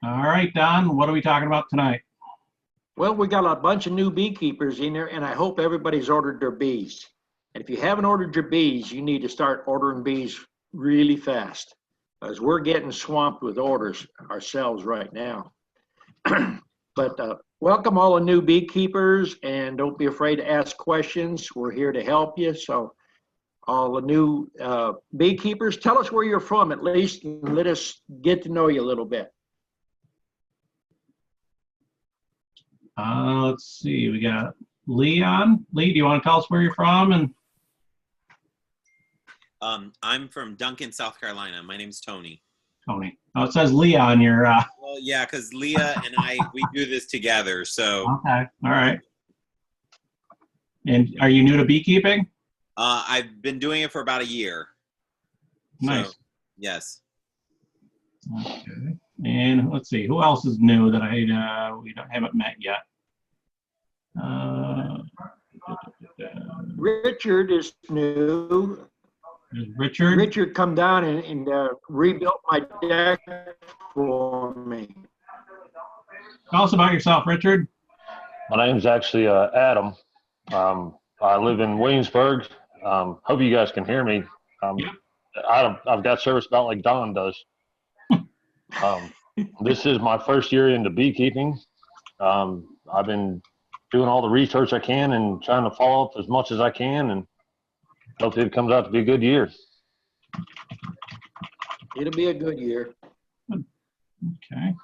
All right, Don, what are we talking about tonight? Well, we got a bunch of new beekeepers in there, and I hope everybody's ordered their bees. And if you haven't ordered your bees, you need to start ordering bees really fast, because we're getting swamped with orders ourselves right now. But welcome all the new beekeepers, and don't be afraid to ask questions. We're here to help you. So all the new beekeepers, tell us where you're from at least, and let us get to know you a little bit. Let's see, we got Leon. Lee, do you want to tell us where you're from? And I'm from Duncan, South Carolina. My name's Tony. Tony. Oh, it says Leon. You're. Well, yeah, because Leah and we do this together. So. Okay. All right. And are you new to beekeeping? I've been doing it for about a year. Nice. So, yes. Okay. And let's see, who else is new that haven't met yet? Richard is new. There's Richard. Richard come down and rebuilt my deck for me. Tell us about yourself, Richard. My name's actually Adam. I live in Williamsburg. Hope you guys can hear me. Yep. I've got service about like Don does. This is my first year into beekeeping. I've been doing all the research I can and trying to follow up as much as I can, and hopefully it comes out to be a good year. It'll be a good year. Okay.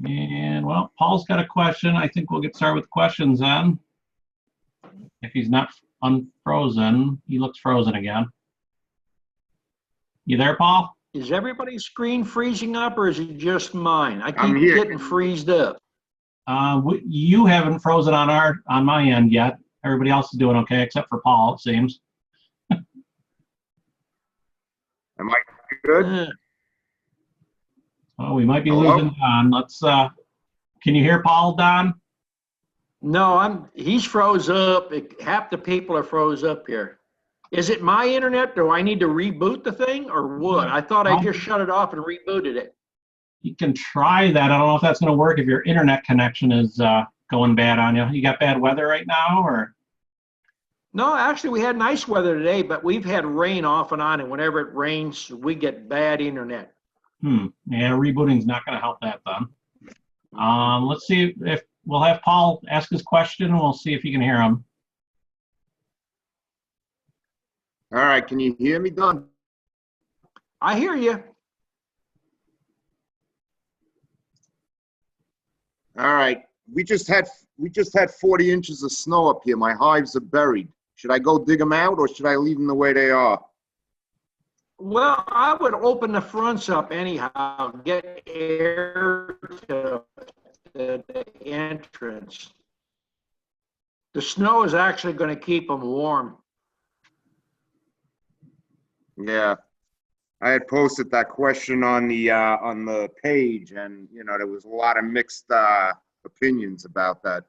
And well, Paul's got a question. I think we'll get started with questions then. If he's not unfrozen, he looks frozen again. You there, Paul? Is everybody's screen freezing up, or is it just mine? I keep here. getting freezed up. You haven't frozen on my end yet. Everybody else is doing okay, except for Paul, it seems. Am I good? Oh, we might be Hello? losing Don. Let's. Can you hear Paul, Don? No, he's froze up. Half the people are froze up here. Is it my internet? Do I need to reboot the thing or what? I thought I just shut it off and rebooted it. You can try that. I don't know if that's going to work if your internet connection is going bad on you. You got bad weather right now, or? No, actually, we had nice weather today, but we've had rain off and on, and whenever it rains, we get bad internet. Yeah, rebooting's not going to help that then. Let's see if we'll have Paul ask his question, and we'll see if you can hear him. All right, can you hear me, Don? I hear you. All right, we just had 40 inches of snow up here. My hives are buried. Should I go dig them out, or should I leave them the way they are? Well, I would open the fronts up anyhow, get air to the entrance. The snow is actually going to keep them warm. Yeah, I had posted that question on the page, and there was a lot of mixed opinions about that.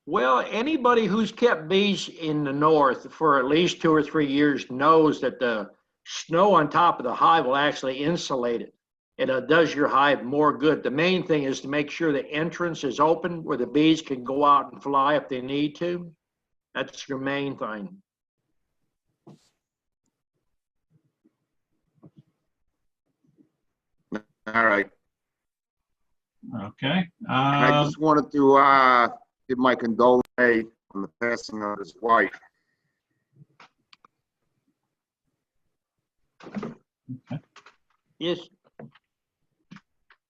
Well, anybody who's kept bees in the north for at least 2 or 3 years knows that the snow on top of the hive will actually insulate it. It does your hive more good. The main thing is to make sure the entrance is open where the bees can go out and fly if they need to. That's your main thing. All right. Okay. And I just wanted to give my condolences on the passing of his wife. Okay. Yes.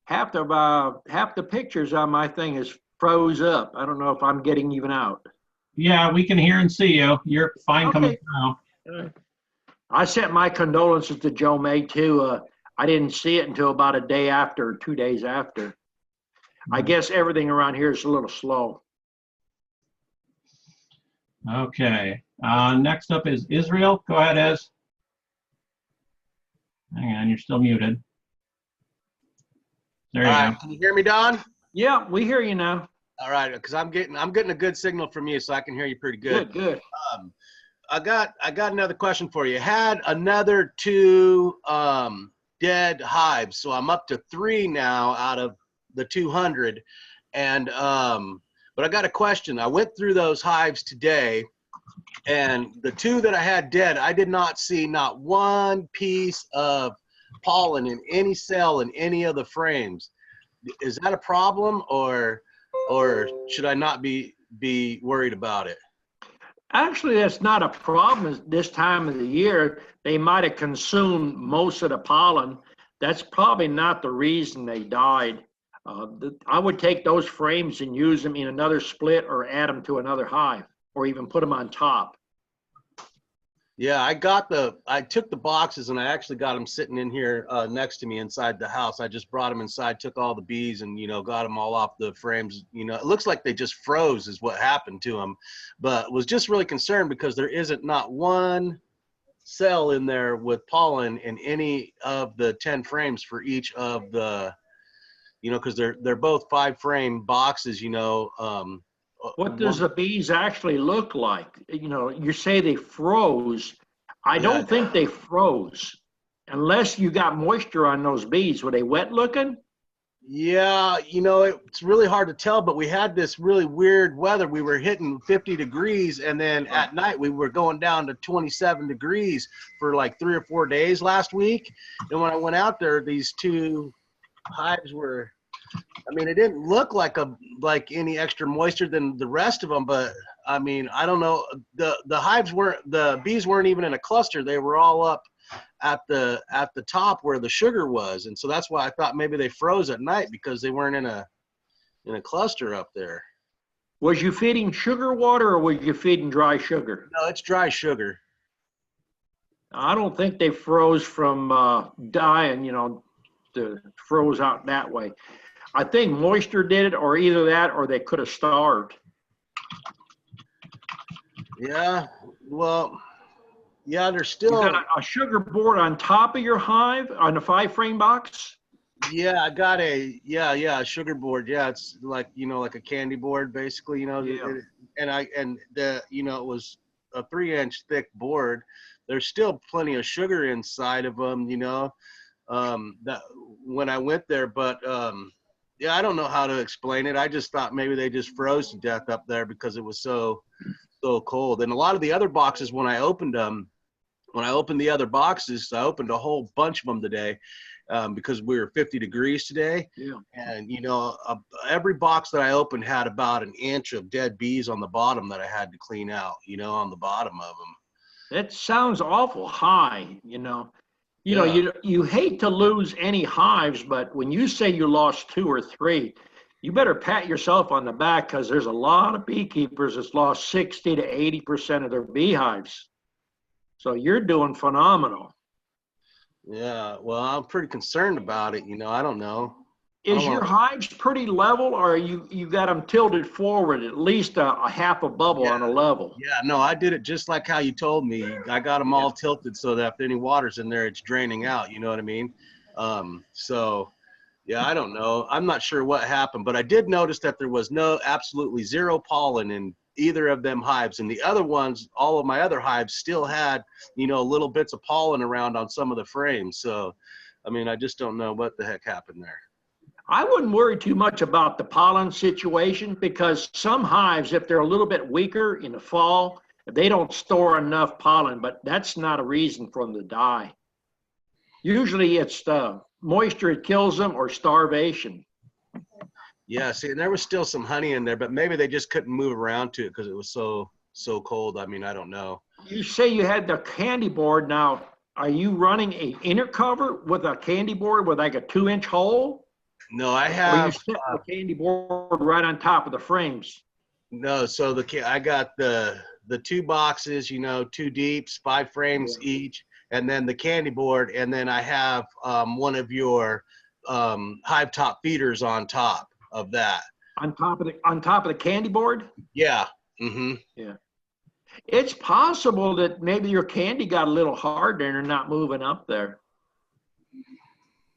Half the pictures on my thing is froze up. I don't know if I'm getting even out. Yeah, we can hear and see you. You're fine coming through. I sent my condolences to Joe May too. I didn't see it until about a day after, 2 days after. I guess everything around here is a little slow. Okay. Next up is Israel. Go ahead, Ez. Hang on, you're still muted. There you go. Can you hear me, Don? Yeah, we hear you now. All right, because I'm getting a good signal from you, so I can hear you pretty good. Good. I got another question for you. Had another two dead hives. So I'm up to 3 now out of the 200. And, but I got a question. I went through those hives today, and the 2 that I had dead, I did not see not one piece of pollen in any cell in any of the frames. Is that a problem, or should I not be worried about it? Actually, that's not a problem this time of the year. They might have consumed most of the pollen. That's probably not the reason they died. I would take those frames and use them in another split or add them to another hive or even put them on top. Yeah, I took the boxes and I actually got them sitting in here next to me inside the house. I just brought them inside, took all the bees and, got them all off the frames. It looks like they just froze is what happened to them, but was just really concerned because there isn't not one cell in there with pollen in any of the 10 frames for each of the, because they're both 5-frame boxes, What does the bees actually look like? You say they froze. I don't think they froze unless you got moisture on those bees. Were they wet looking? Yeah, it's really hard to tell, but we had this really weird weather. We were hitting 50 degrees, and then at night we were going down to 27 degrees for like 3 or 4 days last week. And when I went out there, these 2 hives were, it didn't look like any extra moisture than the rest of them, but I don't know. The bees weren't even in a cluster. They were all up at the top where the sugar was. And so that's why I thought maybe they froze at night, because they weren't in a cluster up there. Was you feeding sugar water or were you feeding dry sugar? No, it's dry sugar. I don't think they froze from dying, froze out that way. I think moisture did it, or either that or they could have starved. Yeah, well, yeah, there's still. You got a sugar board on top of your hive on the 5-frame box? Yeah, I got a sugar board. Yeah, it's like like a candy board basically. Yeah. It was a 3-inch thick board. There's still plenty of sugar inside of them. That when I went there, but yeah, I don't know how to explain it. I just thought maybe they just froze to death up there because it was so cold. And a lot of the other boxes, when I opened the other boxes, I opened a whole bunch of them today because we were 50 degrees today. Yeah. And, every box that I opened had about 1 inch of dead bees on the bottom that I had to clean out, on the bottom of them. That sounds awful high, Yeah. You hate to lose any hives, but when you say you lost 2 or 3, you better pat yourself on the back, because there's a lot of beekeepers that's lost 60 to 80% of their beehives. So you're doing phenomenal. Yeah, well, I'm pretty concerned about it. I don't know. Is your hives pretty level, or you got them tilted forward, at least a half a bubble on a level? Yeah, no, I did it just like how you told me. I got them all tilted so that if any water's in there, it's draining out. You know what I mean? So, yeah, I don't know. I'm not sure what happened, but I did notice that there was absolutely 0 pollen in either of them hives. And the other ones, all of my other hives still had, little bits of pollen around on some of the frames. So, I just don't know what the heck happened there. I wouldn't worry too much about the pollen situation, because some hives, if they're a little bit weaker in the fall, they don't store enough pollen, but that's not a reason for them to die. Usually it's the moisture that kills them, or starvation. Yeah, see, and there was still some honey in there, but maybe they just couldn't move around to it because it was so cold. I don't know. You say you had the candy board. Now, are you running a inner cover with a candy board with like a 2-inch hole? No, I Or you have. set the candy board right on top of the frames? No, so I got the 2 boxes, 2 deeps, 5 frames each, and then the candy board, and then I have one of your hive top feeders on top of that. On top of the candy board? Yeah. Mm-hmm. Yeah. It's possible that maybe your candy got a little hard and they're not moving up there.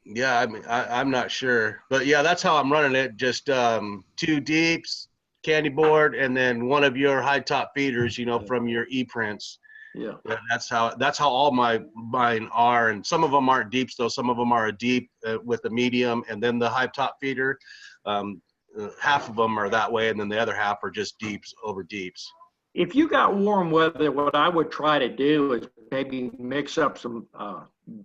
Yeah, I'm not sure, but yeah, that's how I'm running it. Just 2 deeps, candy board, and then one of your high top feeders, from your e-prints, Yeah. Yeah, that's how all mine are, and some of them aren't deeps though. Some of them are a deep with the medium, and then the hive top feeder. Half of them are that way, and then the other half are just deeps over deeps. If you got warm weather, what I would try to do is maybe mix up some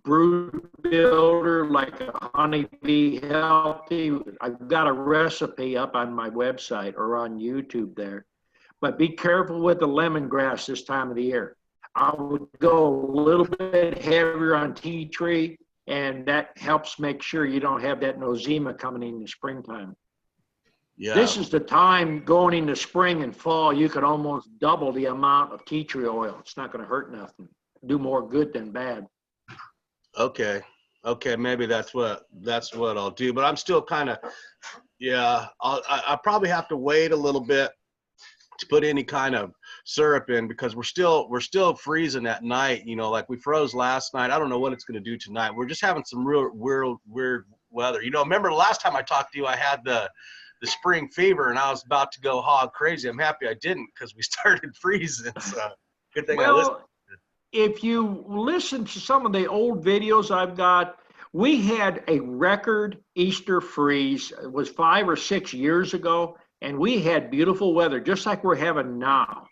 brood builder, like a honeybee healthy. I've got a recipe up on my website or on YouTube there. But be careful with the lemongrass this time of the year. I would go a little bit heavier on tea tree, and that helps make sure you don't have that nosema coming in the springtime. Yeah. This is the time going into spring and fall, you could almost double the amount of tea tree oil. It's not going to hurt nothing. Do more good than bad. Okay. Maybe that's what I'll do. But I'm still kind of, yeah. I probably have to wait a little bit to put any kind of syrup in, because we're still freezing at night. You know, like we froze last night. I don't know what it's going to do tonight. We're just having some real weird weather. You know, remember the last time I talked to you, I had the spring fever and I was about to go hog crazy. I'm happy I didn't, because we started freezing. So good thing I listened. If you listen to some of the old videos I've got, we had a record Easter freeze. It was 5 or 6 years ago, and we had beautiful weather, just like we're having now.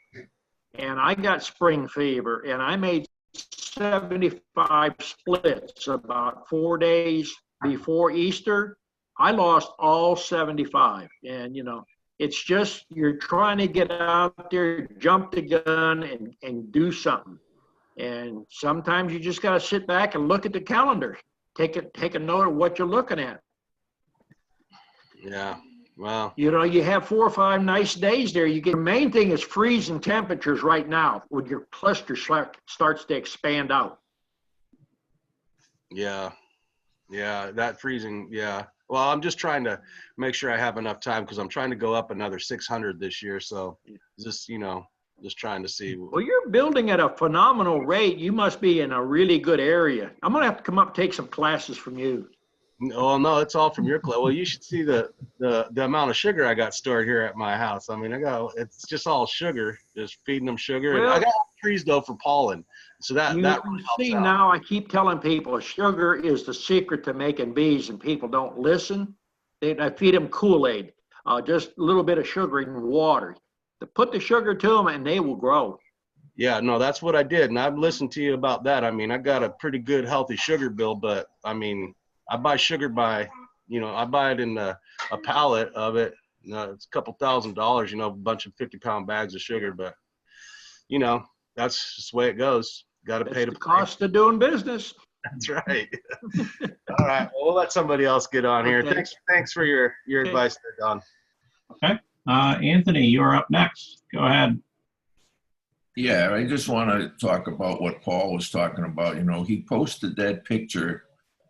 And I got spring fever, and I made 75 splits about 4 days before Easter. I lost all 75. And, you know, it's just you're trying to get out there, jump the gun, and do something. And sometimes you just got to sit back and look at the calendar. Take a note of what you're looking at. Yeah. Wow. You know, you have 4 or 5 nice days there. The main thing is freezing temperatures right now when your cluster starts to expand out. Yeah. Yeah. That freezing. Yeah. Well, I'm just trying to make sure I have enough time, because I'm trying to go up another 600 this year. So just, you know, just trying to see. Well, you're building at a phenomenal rate. You must be in a really good area. I'm going to have to come up and take some classes from you. Oh, no, it's all from your class. Well, you should see the amount of sugar I got stored here at my house. I mean, it's just all sugar, just feeding them sugar. Well, and I got trees though for pollen. So that really helps see, out. now I keep telling people sugar is the secret to making bees, and people don't listen. I feed them Kool-Aid, just a little bit of sugar in water. Put the sugar to them and they will grow. Yeah, no, that's what I did. And I've listened to you about that. I mean, I got a pretty good, healthy sugar bill, but I mean, I buy sugar I buy it in a pallet of it. It's a couple $1,000s, you know, a bunch of 50-pound bags of sugar, but you know, that's just the way it goes. Got to pay the cost of doing business. That's right. All right. Well, we'll let somebody else get on here. Okay. Thanks for your advice there, Don. Okay. Anthony, you're up next. Go ahead. Yeah, I just want to talk about what Paul was talking about. You know, he posted that picture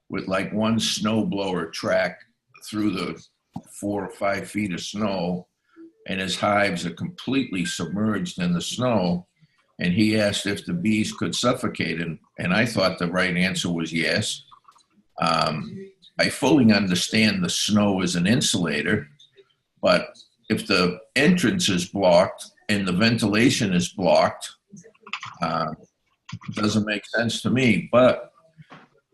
with like one snowblower track through the 4 or 5 feet of snow, and his hives are completely submerged in the snow. And he asked if the bees could suffocate him. And I thought the right answer was yes. I fully understand the snow is an insulator, but if the entrance is blocked and the ventilation is blocked, it doesn't make sense to me. But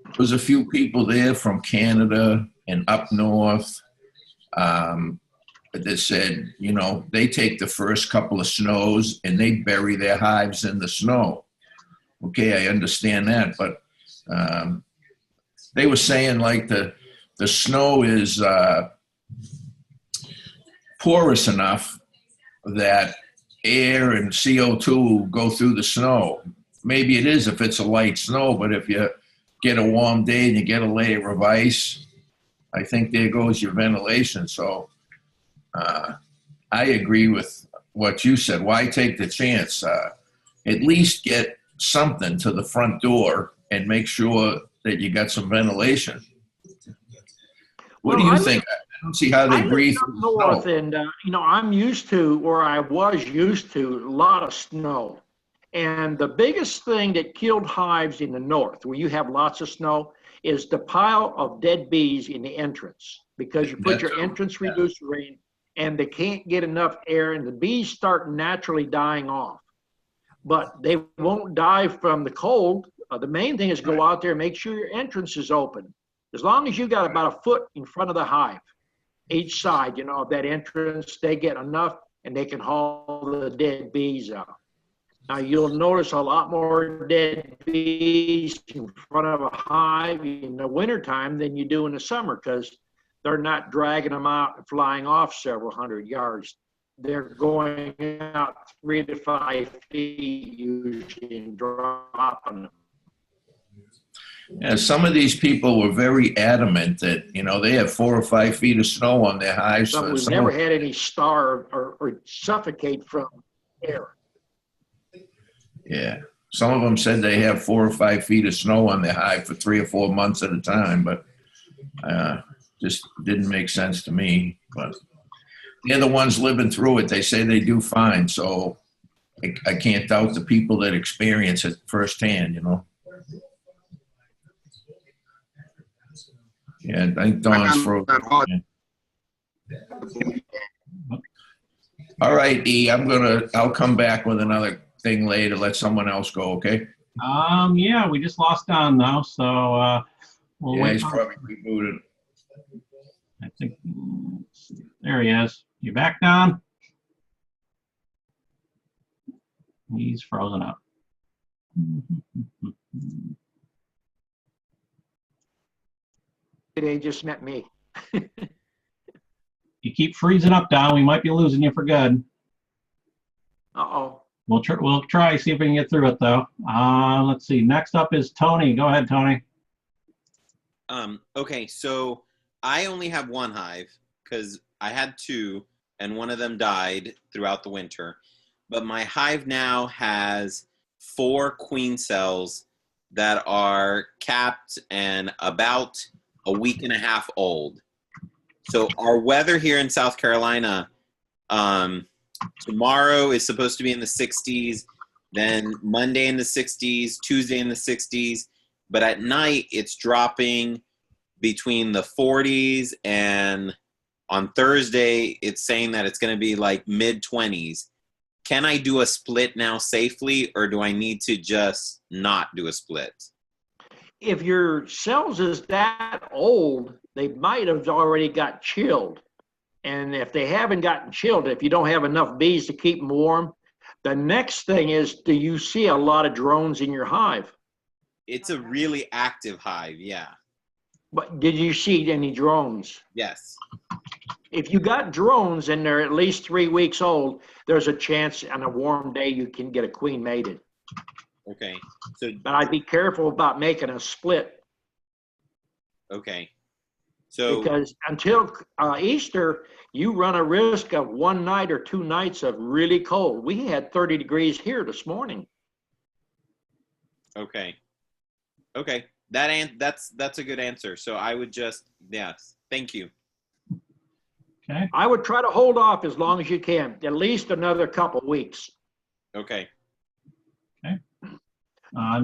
there was a few people there from Canada and up north that said, you know, they take the first couple of snows and they bury their hives in the snow. Okay, I understand that, but they were saying like the snow is porous enough that air and CO2 go through the snow. Maybe it is if it's a light snow, but if you get a warm day and you get a layer of ice, I think there goes your ventilation. So I agree with what you said. Why take the chance? At least get something to the front door and make sure that you got some ventilation. What do you think? I don't see how they breathe through the north, snow. and you know, I'm used to, or I was used to, a lot of snow. And the biggest thing that killed hives in the north, where you have lots of snow, is the pile of dead bees in the entrance, because you put your entrance reducer in and they can't get enough air and the bees start naturally dying off. but they won't die from the cold. The main thing is go out there and make sure your entrance is open. As long as you got about a foot in front of the hive, each side, of that entrance, they get enough and they can haul the dead bees out. Now you'll notice a lot more dead bees in front of a hive in the wintertime than you do in the summer because they're not dragging them out and flying off several hundred yards. They're going out 3 to 5 feet usually and dropping them. Yeah, some of these people were very adamant that, they have 4 or 5 feet of snow on their hives. But we've never had any starve or suffocate from air. Yeah. Some of them said they have 4 or 5 feet of snow on their hive for 3 or 4 months at a time, but just didn't make sense to me. But they're the ones living through it. They say they do fine. So I can't doubt the people that experience it firsthand, Yeah, I think Dawn's frozen. All right, E, I'll come back with another thing later. Let someone else go, okay? Yeah, we just lost Don though, so we'll Yeah, wait. he's probably rebooted. I think there he is. You back, Don? He's frozen up. They just met me. You keep freezing up, Don. We might be losing you for good. Uh-oh. We'll try, see if we can get through it though. Let's see. Next up is Tony. Go ahead, Tony. Okay, so I only have one hive because I had 2 and one of them died throughout the winter. But my hive now has 4 queen cells that are capped and about a week and a half old. So our weather here in South Carolina, tomorrow is supposed to be in the 60s, then Monday in the 60s, Tuesday in the 60s, but at night it's dropping between the 40s, and on Thursday it's saying that it's going to be like mid-20s. Can I do a split now safely, or do I need to just not do a split? If your cells is that old, they might have already got chilled. And if they haven't gotten chilled, if you don't have enough bees to keep them warm, the next thing is, do you see a lot of drones in your hive? It's a really active hive, yeah. But did you see any drones? Yes. If you got drones and they're at least 3 weeks old, there's a chance on a warm day you can get a queen mated. Okay. So, But I'd be careful about making a split. okay. So, Because until Easter, you run a risk of 1 night or 2 nights of really cold. We had 30 degrees here this morning. okay. Okay. That's a good answer. So I would just, yes. Thank you. Okay. I would try to hold off as long as you can, at least another couple weeks. Okay. Next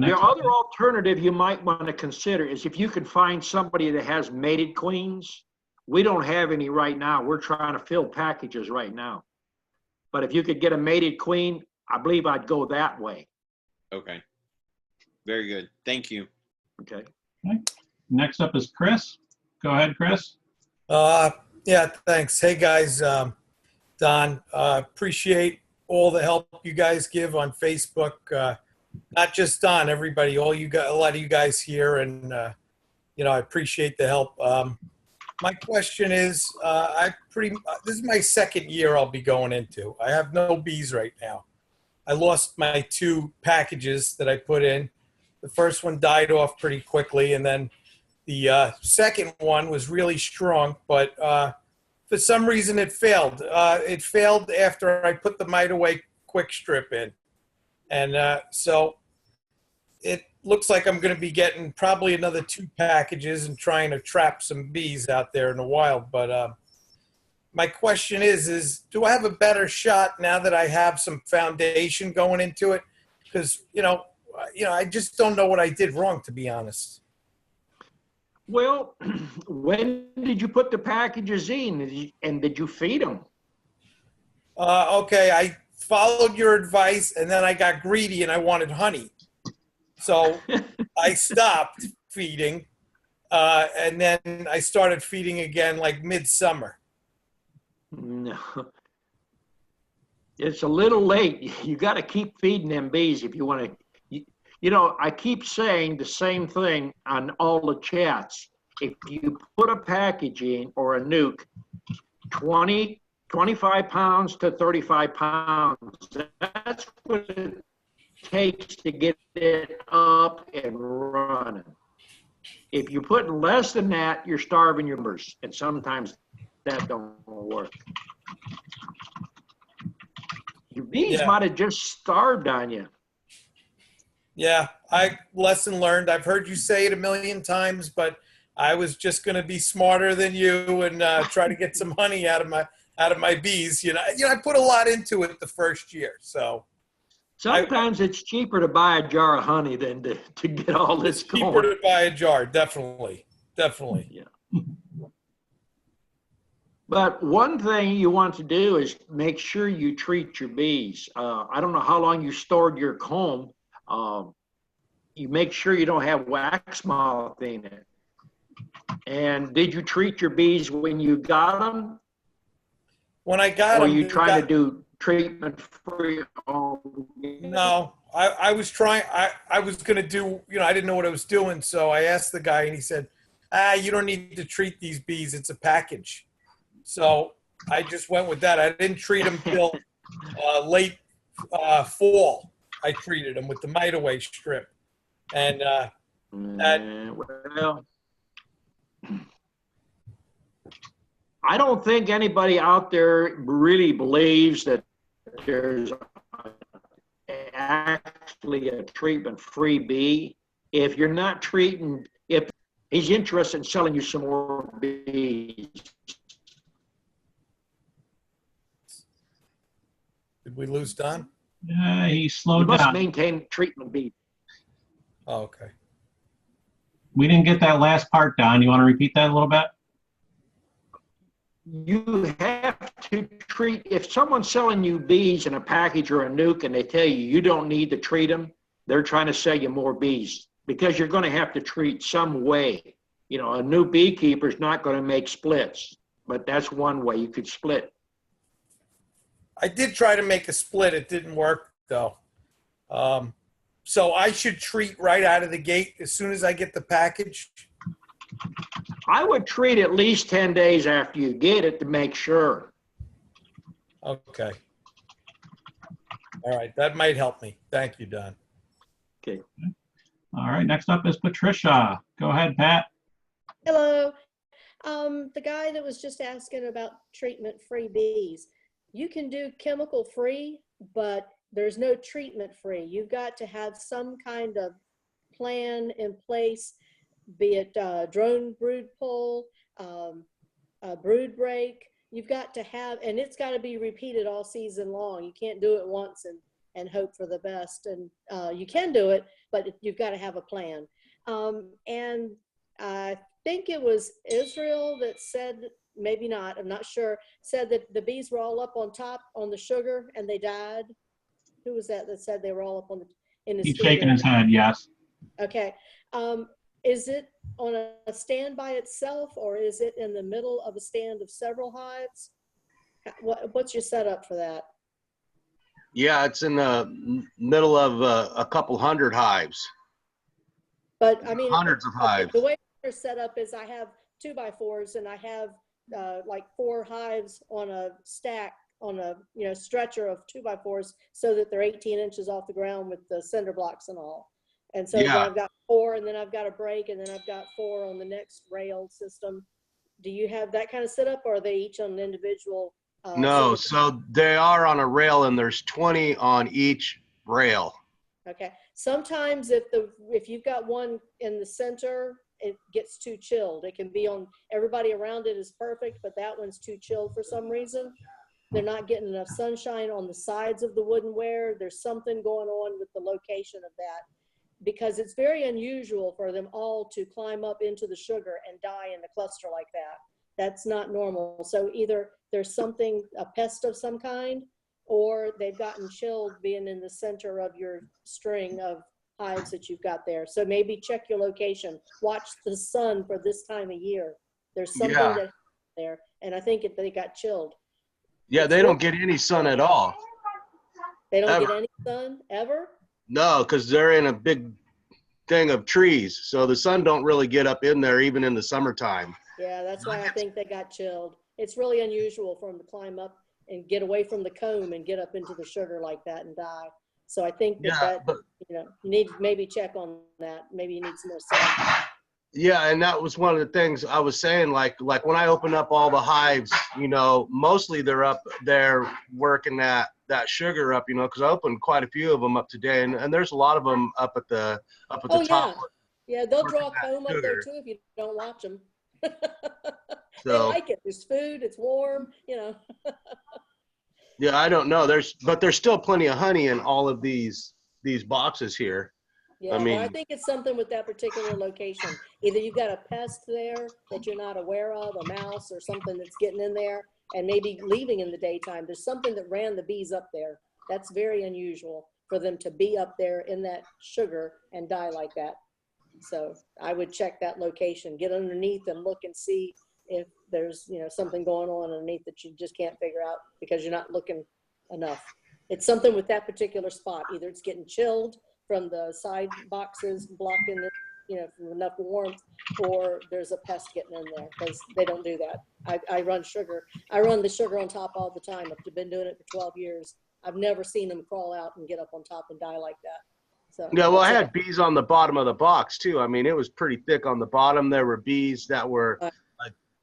Your up, other alternative you might want to consider is if you can find somebody that has mated queens. We don't have any right now. We're trying to fill packages right now. But if you could get a mated queen, I believe I'd go that way. Okay. Very good. Thank you. Okay. next up is Chris. Go ahead, Chris. Yeah, thanks. Hey guys, Don, appreciate all the help you guys give on Facebook. Not just Don, everybody, all you guys, a lot of you guys here, and I appreciate the help. My question is, this is my second year I'll be going into. I have no bees right now. I lost my 2 packages that I put in. The first one died off pretty quickly, and then the second one was really strong, but for some reason it failed. It failed after I put the Mite Away quick strip in. And so it looks like I'm going to be getting probably another 2 packages and trying to trap some bees out there in the wild. But my question is do I have a better shot now that I have some foundation going into it? Because, I just don't know what I did wrong, to be honest. Well, when did you put the packages in and did you feed them? Okay, I followed your advice, and then I got greedy and I wanted honey. So I stopped feeding, and then I started feeding again like midsummer. No. It's a little late. You got to keep feeding them bees if you want to. You know, I keep saying the same thing on all the chats. If you put a package in or a nuke, 25 pounds to 35 pounds, that's what it takes to get it up and running. If you put less than that, you're starving your members, and sometimes that don't work. Your bees Yeah. might have just starved on you. Yeah, lesson learned. I've heard you say it a million times, but I was just going to be smarter than you and try to get some honey out of my bees. I put a lot into it the first year, so Sometimes it's cheaper to buy a jar of honey than to get all this it's cheaper going. to buy a jar. Definitely. Yeah. But one thing you want to do is make sure you treat your bees. I don't know how long you stored your comb. You make sure you don't have wax moth in it. And did you treat your bees when you got them? When I got Or them, you trying to do treatment free? No, I was trying. I was going to do. I didn't know what I was doing, so I asked the guy, and he said, "You don't need to treat these bees. It's a package." So I just went with that. I didn't treat them till late fall. I treated them with the mite away strip, and well, I don't think anybody out there really believes that there's actually a treatment-free bee. If you're not treating, if he's interested in selling you some more bees. did we lose Don? He You slowed must down. maintain treatment bees. Oh, okay. We didn't get that last part, Don. You want to repeat that a little bit? You have to treat, if someone's selling you bees in a package or a nuke and they tell you you don't need to treat them, they're trying to sell you more bees because you're going to have to treat some way. A new beekeeper's not going to make splits, but that's one way you could split. I did try to make a split. It didn't work, though. So I should treat right out of the gate as soon as I get the package. I would treat at least 10 days after you get it to make sure. Okay. All right. That might help me. Thank you, Don. Okay. All right, next up is Patricia. Go ahead, Pat. Hello. The guy that was just asking about treatment-free bees, you can do chemical-free, but there's no treatment-free. You've got to have some kind of plan in place, be it drone brood pull, a brood break. You've got to have, and it's got to be repeated all season long. You can't do it once and hope for the best. And you can do it, but you've got to have a plan. And I think it was Israel that said, maybe not, I'm not sure, said that the bees were all up on top on the sugar and they died. Who was that said they were all up on in the He's sugar? shaking his head, yes. Okay. Is it on a stand by itself, or is it in the middle of a stand of several hives? What's your setup for that? Yeah, it's in the middle of a couple hundred hives. But I mean, Hundreds of hives. the way they're set up is I have 2x4s and I have like 4 hives on a stack on a stretcher of 2x4s so that they're 18 inches off the ground with the cinder blocks and all. And so then I've got 4, and then I've got a break, and then I've got 4 on the next rail system. Do you have that kind of setup, or are they each on an individual? No, so they are on a rail, and there's 20 on each rail. Okay. Sometimes if you've got one in the center, it gets too chilled. It can be on, everybody around it is perfect, but that one's too chilled for some reason. They're not getting enough sunshine on the sides of the woodenware. There's something going on with the location of that, because it's very unusual for them all to climb up into the sugar and die in a cluster like that. That's not normal. So either there's something, a pest of some kind, or they've gotten chilled being in the center of your string of hives that you've got there. So maybe check your location. Watch the sun for this time of year. There's something Yeah. that there, and I think they got chilled. Yeah, they don't get any sun at all. They don't Ever. get any sun ever? No, because they're in a big thing of trees. So the sun don't really get up in there even in the summertime. Yeah, that's why I think they got chilled. It's really unusual for them to climb up and get away from the comb and get up into the sugar like that and die. So I think that, but you need to maybe check on that. Maybe you need some more sun. yeah, and that was one of the things I was saying, like when I open up all the hives, mostly they're up there working that sugar up, because I opened quite a few of them up today, and there's a lot of them up at the top. Yeah, they'll draw Working that comb up there sugar. too if you don't watch them. They So like it. There's food, it's warm, yeah, I don't know. But there's still plenty of honey in all of these boxes here. Yeah, but I think it's something with that particular location. Either you've got a pest there that you're not aware of, a mouse or something that's getting in there and maybe leaving in the daytime. There's something that ran the bees up there. That's very unusual for them to be up there in that sugar and die like that. So I would check that location, get underneath and look and see if there's, something going on underneath that you just can't figure out because you're not looking enough. It's something with that particular spot. Either it's getting chilled from the side boxes blocking it, from enough warmth, or there's a pest getting in there because they don't do that. I run sugar. I run the sugar on top all the time. I've been doing it for 12 years. I've never seen them crawl out and get up on top and die like that. So yeah, well, I had bees on the bottom of the box too. I mean, it was pretty thick on the bottom. There were bees that were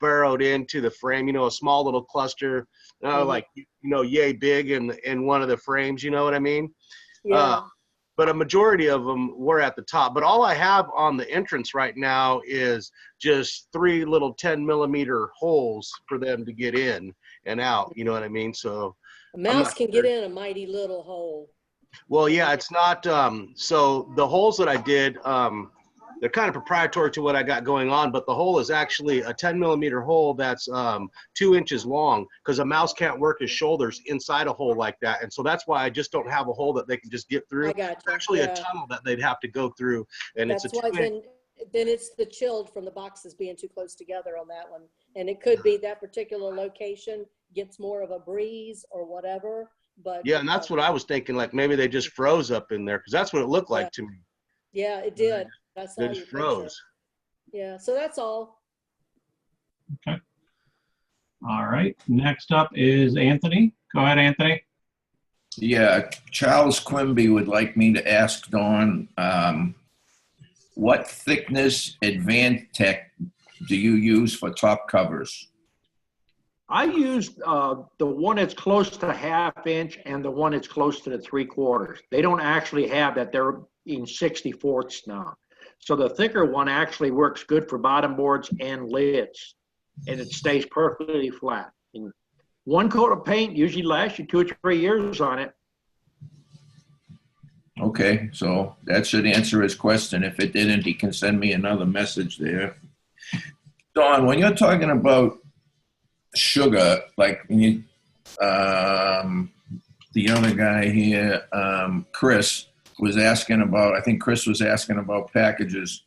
burrowed into the frame, a small little cluster, like, yay big in one of the frames, you know what I mean? Yeah. But a majority of them were at the top. But all I have on the entrance right now is just 3 little 10-millimeter holes for them to get in and out. You know what I mean? So a mouse can get in a mighty little hole. Well, yeah, it's not. So the holes that I did, they're kind of proprietary to what I got going on, but the hole is actually a 10-millimeter hole that's 2 inches long because a mouse can't work his shoulders inside a hole like that. And so that's why I just don't have a hole that they can just get through. I got you. It's actually a tunnel that they'd have to go through. And that's it's a why then it's the chilled from the boxes being too close together on that one. And it could be that particular location gets more of a breeze or whatever. But yeah, and that's what I was thinking, like maybe they just froze up in there because that's what it looked like to me. Yeah, it did. I saw They just froze. Yeah, so that's all. Okay. All right. Next up is Anthony. Go ahead, Anthony. Yeah, Charles Quimby would like me to ask Dawn, what thickness Advantech do you use for top covers? I used the one that's close to 1/2 inch and the one that's close to the 3/4. They don't actually have that. They're in 64ths now. So the thicker one actually works good for bottom boards and lids, and it stays perfectly flat. And 1 coat of paint usually lasts you 2 or 3 years on it. Okay, so that should answer his question. If it didn't, he can send me another message there. Dawn, when you're talking about sugar, like when you, the other guy here, Chris, was asking about, I think Chris was asking about packages,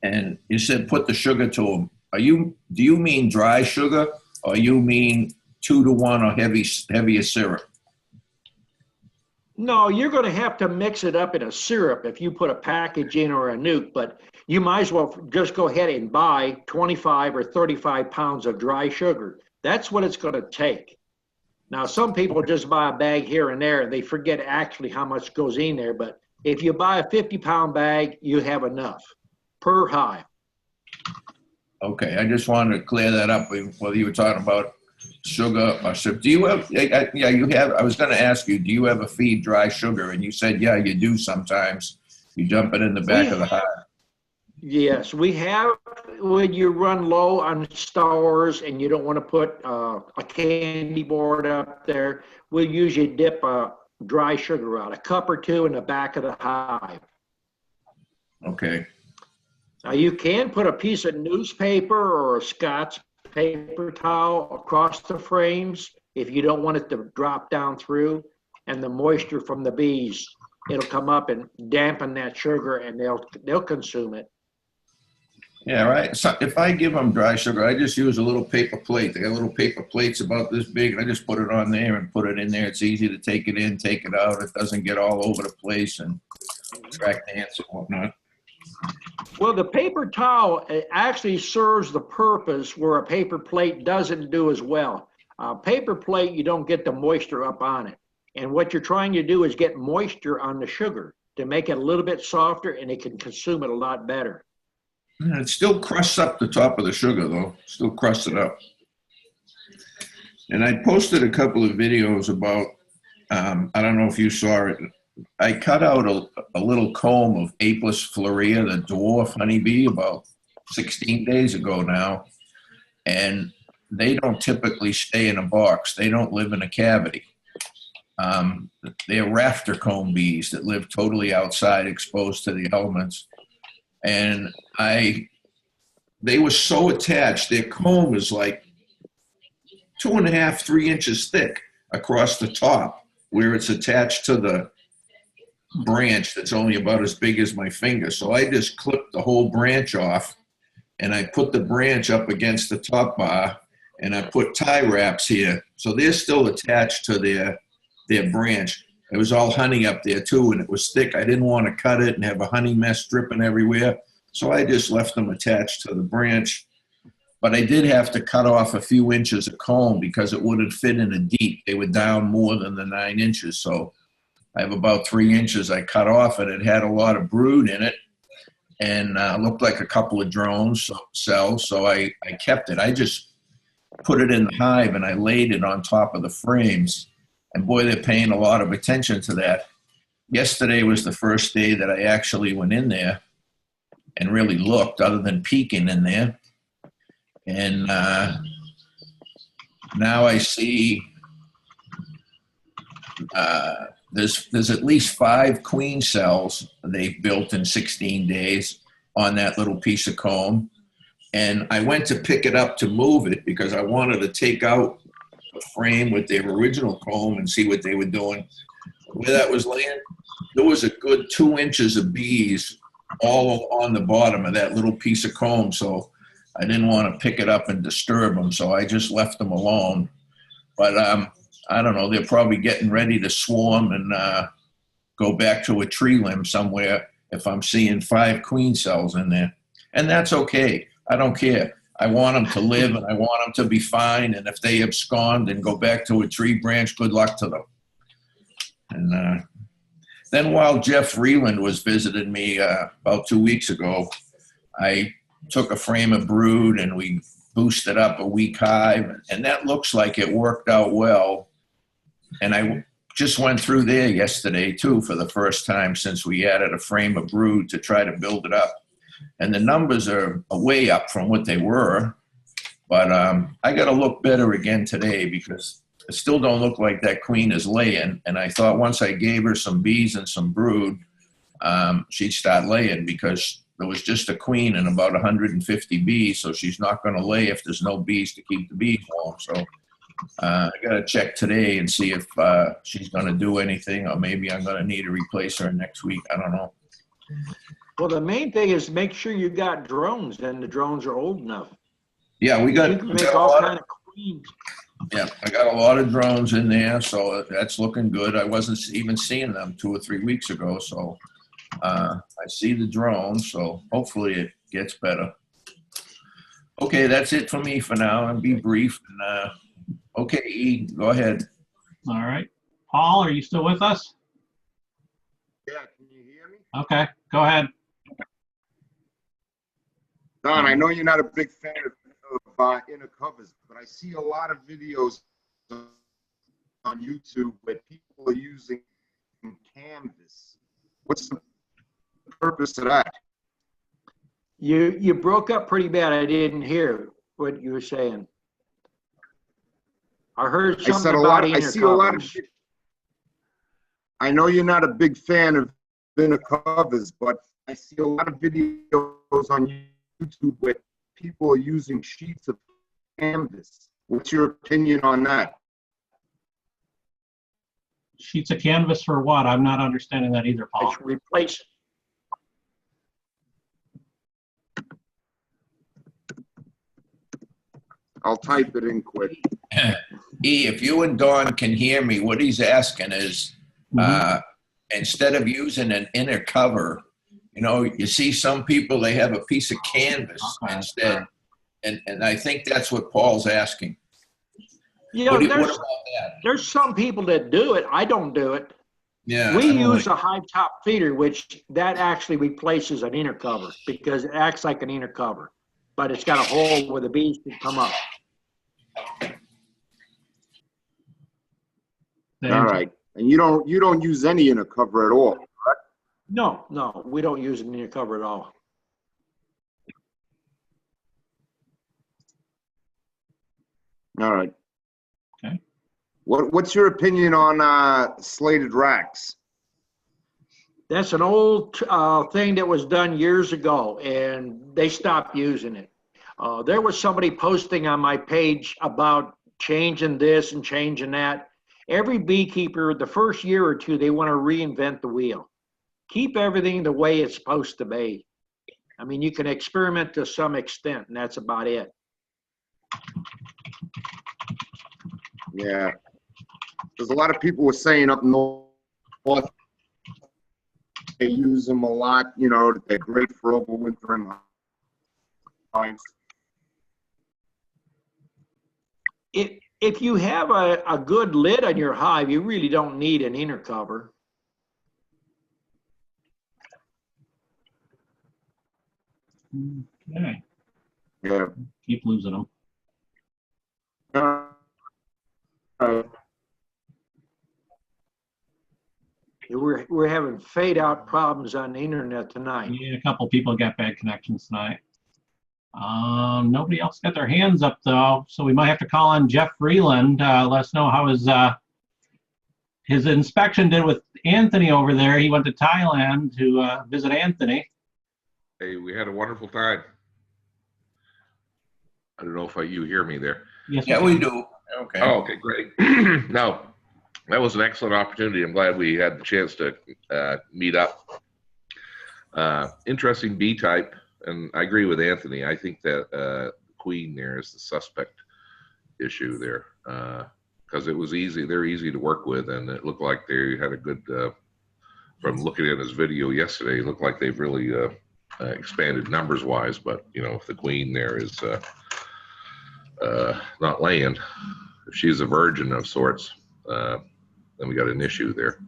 and you said put the sugar to them. Do you mean dry sugar, or you mean 2-to-1 or heavier syrup? No, you're going to have to mix it up in a syrup if you put a package in or a nuke, but you might as well just go ahead and buy 25 or 35 pounds of dry sugar. That's what it's going to take. Now, some people just buy a bag here and there, and they forget actually how much goes in there, but if you buy a 50-pound bag, you have enough per hive. Okay, I just wanted to clear that up, whether you were talking about sugar or syrup. Do you have, yeah, you have, I was going to ask you, do you ever feed dry sugar? And you said, yeah, you do sometimes. You dump it in the back of the hive. Yes, we have, when you run low on stores and you don't want to put a candy board up there, we'll usually dip dry sugar out, a cup or 2 in the back of the hive. Okay. Now you can put a piece of newspaper or a Scott's paper towel across the frames if you don't want it to drop down through, and the moisture from the bees, it'll come up and dampen that sugar, and they'll consume it. Yeah, right. So if I give them dry sugar, I just use a little paper plate. They got little paper plates about this big, and I just put it on there and put it in there. It's easy to take it in, take it out. It doesn't get all over the place and attract ants and whatnot. Well, the paper towel actually serves the purpose where a paper plate doesn't do as well. Paper plate, you don't get the moisture up on it. And what you're trying to do is get moisture on the sugar to make it a little bit softer, and it can consume it a lot better. Yeah, it still crusts up the top of the sugar, though. Still crusts it up. And I posted a couple of videos about, I don't know if you saw it. I cut out a little comb of Apis florea, the dwarf honeybee, about 16 days ago now. And they don't typically stay in a box. They don't live in a cavity. They're rafter comb bees that live totally outside, exposed to the elements. And they were so attached. Their comb is like 2.5, 3 inches thick across the top, where it's attached to the branch that's only about as big as my finger. So I just clipped the whole branch off, and I put the branch up against the top bar, and I put tie wraps here. So they're still attached to their branch. It was all honey up there too, and it was thick. I didn't want to cut it and have a honey mess dripping everywhere. So I just left them attached to the branch. But I did have to cut off a few inches of comb because it wouldn't fit in a deep. They were down more than the 9 inches. So I have about 3 inches I cut off, and it had a lot of brood in it, and looked like a couple of drone cells. So I kept it. I just put it in the hive, and I laid it on top of the frames. And boy, they're paying a lot of attention to that. Yesterday was the first day that I actually went in there and really looked, other than peeking in there. And now I see there's at least 5 queen cells they've built in 16 days on that little piece of comb. And I went to pick it up to move it because I wanted to take out a frame with their original comb and see what they were doing. Where that was laying, there was a good 2 inches of bees all on the bottom of that little piece of comb. So I didn't want to pick it up and disturb them. So I just left them alone. But I don't know, they're probably getting ready to swarm and go back to a tree limb somewhere if I'm seeing 5 queen cells in there. And that's okay. I don't care. I want them to live, and I want them to be fine. And if they abscond and go back to a tree branch, good luck to them. And then while Jeff Freeland was visiting me about 2 weeks ago, I took a frame of brood and we boosted up a weak hive. And that looks like it worked out well. And I just went through there yesterday, too, for the first time since we added a frame of brood to try to build it up. And the numbers are way up from what they were. But I got to look better again today because it still don't look like that queen is laying. And I thought once I gave her some bees and some brood, she'd start laying because there was just a queen and about 150 bees. So she's not going to lay if there's no bees to keep the bees warm. So I got to check today and see if she's going to do anything, or maybe I'm going to need to replace her next week. I don't know. Well, the main thing is make sure you got drones, and the drones are old enough. Yeah, we got, you can make all kind of queens. Yeah, I got a lot of drones in there, so that's looking good. I wasn't even seeing them 2 or 3 weeks ago, so I see the drones, so hopefully it gets better. Okay, that's it for me for now, and be brief. And, okay, E, go ahead. All right. Paul, are you still with us? Yeah, can you hear me? Okay, go ahead. Don, I know you're not a big fan of inner covers, but I see a lot of videos on YouTube where people are using canvas. What's the purpose of that? You broke up pretty bad. I didn't hear what you were saying. I heard something I said a about lot. inner I see a lot of. covers. I know you're not a big fan of inner covers, but I see a lot of videos on YouTube where people are using sheets of canvas. What's your opinion on that? Sheets of canvas for what? I'm not understanding that either, Paul. It's replace. I'll type it in quick. E, if you and Dawn can hear me, what he's asking is, instead of using an inner cover, you know, you see some people, they have a piece of canvas instead. And I think that's what Paul's asking. Yeah, What there's, about that? there's some people that do it. I don't do it. Yeah. We I don't use a hive top feeder, which that actually replaces an inner cover because it acts like an inner cover, but it's got a hole where the bees can come up. All right. And you don't use any inner cover at all. No, we don't use an inner cover at all. All right. Okay. What's your opinion on slated racks? That's an old thing that was done years ago, and they stopped using it. There was somebody posting on my page about changing this and changing that. Every beekeeper, the first year or two, they want to reinvent the wheel. Keep everything the way it's supposed to be. I mean, you can experiment to some extent, and that's about it. Yeah. There's a lot of people were saying up north they use them a lot, you know, they're great for overwintering hives. If you have a good lid on your hive, you really don't need an inner cover. Okay. Yeah. Keep losing them. We're having fade out problems on the internet tonight. Yeah, a couple people got bad connections tonight. Nobody else got their hands up though, so we might have to call on Jeff Freeland. Let us know how his inspection did with Anthony over there. He went to Thailand to visit Anthony. Hey, we had a wonderful time. I don't know if you hear me there. Yes, Yeah, we do. Okay. Oh, okay, great. No, that was an excellent opportunity. I'm glad we had the chance to meet up. Interesting bee type, and I agree with Anthony. I think that queen there is the suspect issue there because it was easy. They're easy to work with, and it looked like they had a good. From looking at his video yesterday, it looked like they've really expanded numbers-wise. But you know, if the queen there is not laying, if she's a virgin of sorts, then we got an issue there.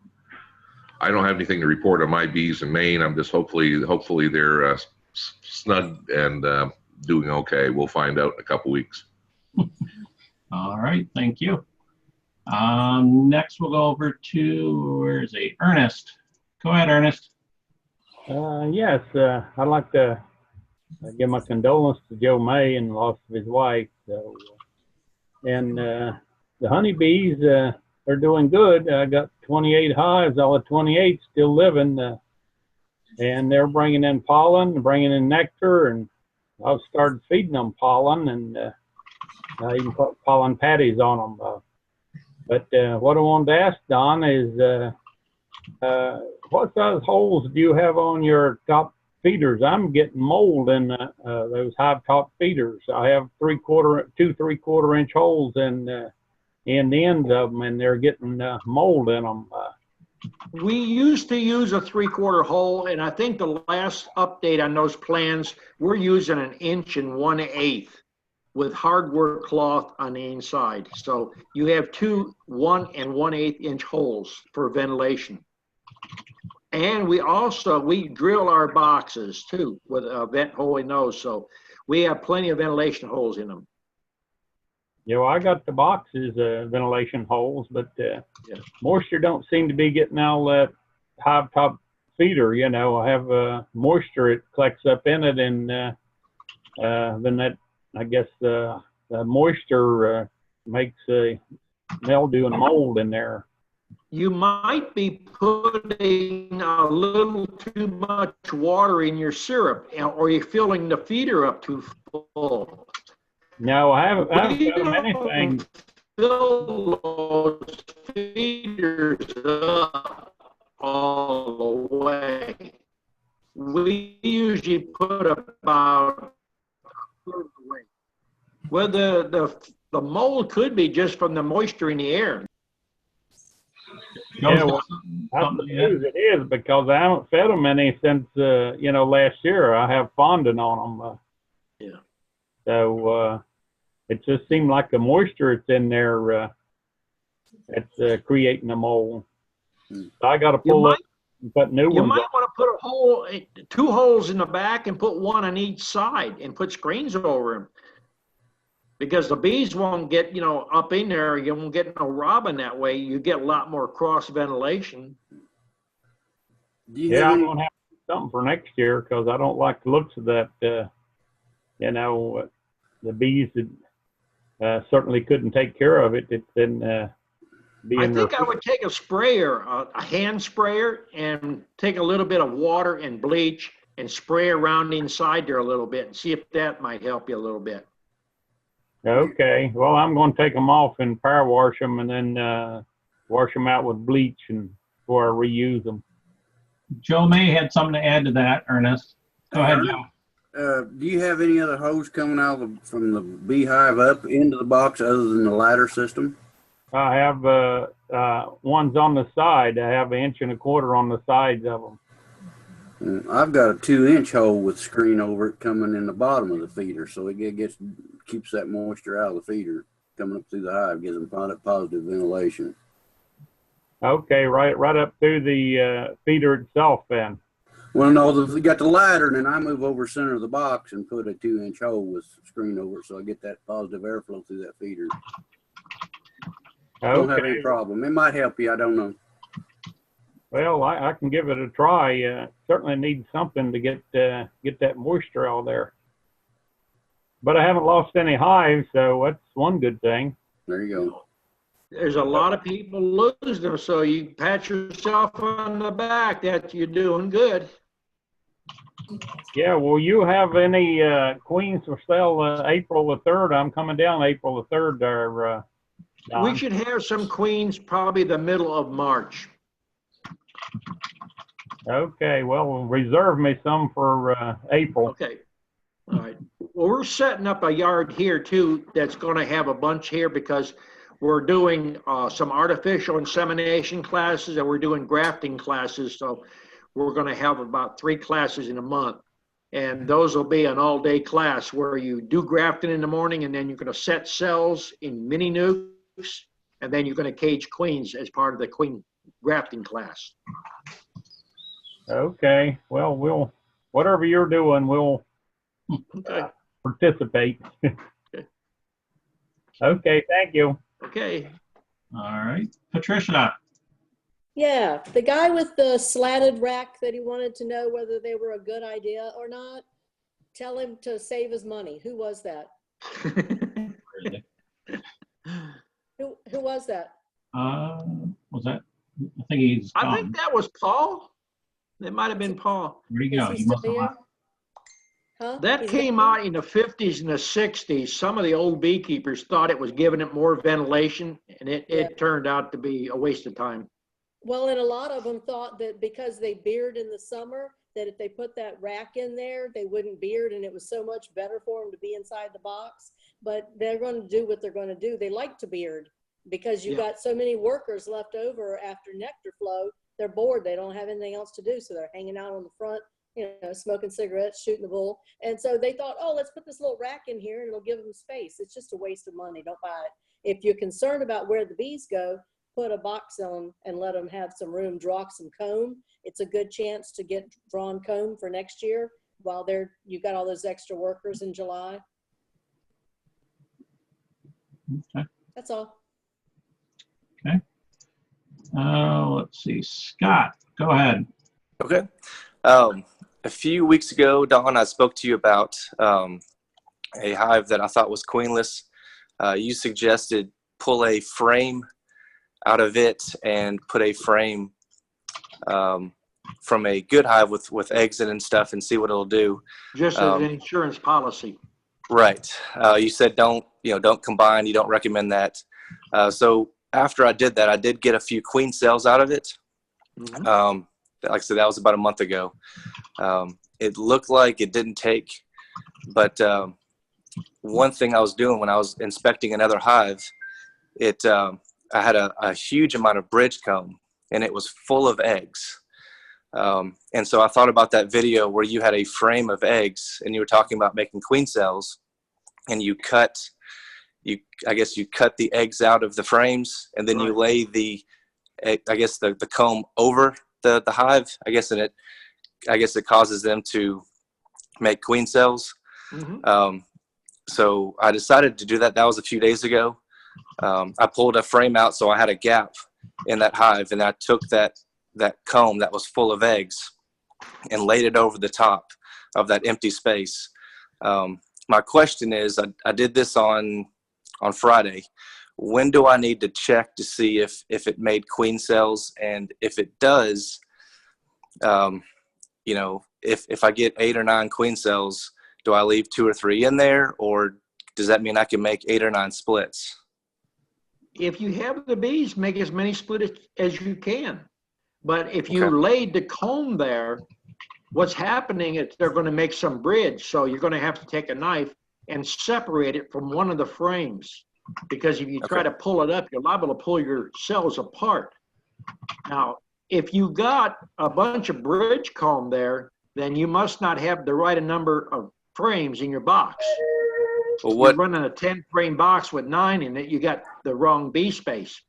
I don't have anything to report on my bees in Maine. I'm just hopefully they're snug and doing okay. We'll find out in a couple weeks. All right, thank you. Next we'll go over to, where is he? Ernest. Go ahead, Ernest. Yes, I'd like to give my condolences to Joe May and the loss of his wife. So, and the honeybees, they're doing good. I got 28 hives. All the 28 still living, and they're bringing in pollen, bringing in nectar, and I've started feeding them pollen, and I even put pollen patties on them. But what I wanted to ask Don is, what size holes do you have on your top feeders? I'm getting mold in those hive top feeders. I have 2 3/4 inch holes in the ends of them, and they're getting mold in them. We used to use a 3/4 hole, and I think the last update on those plans, we're using 1 1/8 with hardware cloth on the inside. So you have 2 1 1/8 inch holes for ventilation. And we drill our boxes too with a vent hole in those. So we have plenty of ventilation holes in them. Yeah, well, I got the boxes, ventilation holes, but moisture don't seem to be getting all that hive top feeder. You know, I have moisture, it collects up in it, and then that, I guess, the moisture makes mildew and mold in there. You might be putting a little too much water in your syrup, or you're filling the feeder up too full. No, I haven't done anything. fill those feeders up all the way. We usually put about a third of the way. Well, the mold could be just from the moisture in the air. Yeah, well, I suppose it is because I haven't fed them any since, last year. I have fondant on them. Yeah. So it just seemed like the moisture that's in there, it's creating a mold. So I got to pull up and put new You ones might on. want to put two holes in the back and put one on each side and put screens over them. Because the bees won't get, up in there. You won't get no robbing that way. You get a lot more cross ventilation. Yeah, I'm going to have to do something for next year because I don't like the looks of that. The bees certainly couldn't take care of it. It's been being I think I would take a sprayer, a hand sprayer, and take a little bit of water and bleach and spray around inside there a little bit and see if that might help you a little bit. Okay. Well, I'm going to take them off and power wash them and then wash them out with bleach and before I reuse them. Joe May had something to add to that, Ernest. Go ahead, Joe. Do you have any other hose coming out from the beehive up into the box other than the ladder system? I have ones on the side. I have 1.25 inches on the sides of them. I've got a 2-inch hole with screen over it coming in the bottom of the feeder, so it keeps that moisture out of the feeder coming up through the hive, gives them positive ventilation. Okay, right up through the feeder itself then. Well, no, we got the ladder, and then I move over center of the box and put a 2-inch hole with screen over it, so I get that positive airflow through that feeder. Okay. Don't have any problem. It might help you. I don't know. Well, I can give it a try. Certainly need something to get that moisture out there. But I haven't lost any hives, so that's one good thing. There you go. There's a lot of people lose them, so you pat yourself on the back that you're doing good. Yeah, will you have any queens for sale April the 3rd? I'm coming down April the 3rd there. We should have some queens probably the middle of March. Okay, well, reserve me some for April. Okay. All right. Well, we're setting up a yard here too that's going to have a bunch here because we're doing some artificial insemination classes and we're doing grafting classes. So we're going to have about 3 classes in a month. And those will be an all-day class where you do grafting in the morning and then you're going to set cells in mini nukes and then you're going to cage queens as part of the queen grafting class. Okay, well, whatever you're doing, we'll participate. Okay, thank you. Okay. All right. Patricia. Yeah, the guy with the slatted rack that he wanted to know whether they were a good idea or not, tell him to save his money. Who was that? Who was that? Was that? I think he's gone. I think that was Paul. It might have been Paul. Where'd he go? Is He he must still have here? left. Huh? That He's came not- out in the 50s and the 60s. Some of the old beekeepers thought it was giving it more ventilation, and it turned out to be a waste of time. Well, and a lot of them thought that because they beard in the summer, that if they put that rack in there, they wouldn't beard, and it was so much better for them to be inside the box. But they're going to do what they're going to do. They like to beard because you got so many workers left over after nectar flow. They're bored. They don't have anything else to do, so they're hanging out on the front, smoking cigarettes, shooting the bull. And so they thought, oh, let's put this little rack in here, and it'll give them space. It's just a waste of money. Don't buy it. If you're concerned about where the bees go, put a box on them and let them have some room, draw some comb. It's a good chance to get drawn comb for next year while you've got all those extra workers in July. Okay. That's all. Okay. Let's see. Scott, go ahead. Okay. A few weeks ago, Don, I spoke to you about a hive that I thought was queenless. You suggested pull a frame out of it and put a frame from a good hive with eggs in and stuff and see what it'll do. Just as an insurance policy. Right. You said don't don't combine. You don't recommend that. So after I did that, I did get a few queen cells out of it. Mhm. Like I said, that was about a month ago. It looked like it didn't take, but one thing I was doing when I was inspecting another hive, I had a huge amount of bridge comb, and it was full of eggs. And so I thought about that video where you had a frame of eggs, and you were talking about making queen cells, and I guess you cut the eggs out of the frames, and then you lay the comb over the hive. I guess it causes them to make queen cells. Mhm. So I decided to do that. That was a few days ago. I pulled a frame out, so I had a gap in that hive, and I took that comb that was full of eggs and laid it over the top of that empty space. My question is, I did this on Friday. When do I need to check to see if it made queen cells? And if it does, if I get 8 or 9 queen cells, do I leave 2 or 3 in there, or does that mean I can make 8 or 9 splits? If you have the bees, make as many splits as you can. But if you Okay. laid the comb there, what's happening is they're going to make some bridge. So you're going to have to take a knife and separate it from one of the frames. Because if you try to pull it up, you're liable to pull your cells apart. Now, if you got a bunch of bridge comb there, then you must not have the right number of frames in your box. Well, You're running a 10-frame box with 9 in it, you got the wrong bee space.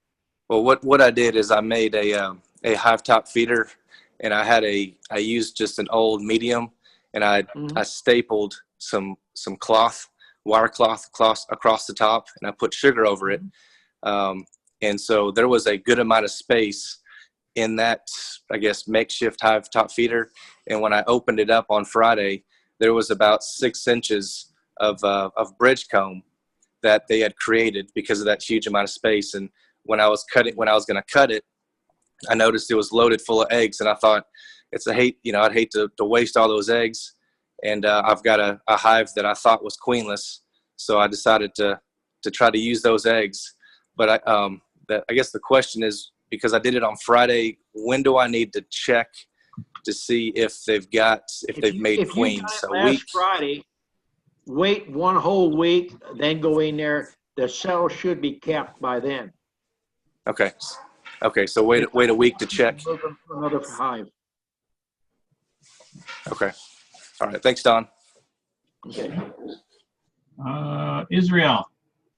Well, what I did is I made a hive top feeder, and I used just an old medium, and I stapled some wire cloth across the top, and I put sugar over it. And so there was a good amount of space in that, I guess, makeshift hive top feeder. And when I opened it up on Friday, there was about 6 inches of bridge comb that they had created because of that huge amount of space. And when I was going to cut it, I noticed it was loaded full of eggs, and I thought I'd hate to waste all those eggs. And I've got a hive that I thought was queenless, so I decided to try to use those eggs. But I guess the question is, because I did it on Friday, when do I need to check to see if they've made queens? If you got it A week? last Friday, wait 1 whole week, then go in there. The cell should be capped by then. Okay. So wait a week to check. Another hive. Okay. All right. Thanks, Don. Okay. Israel,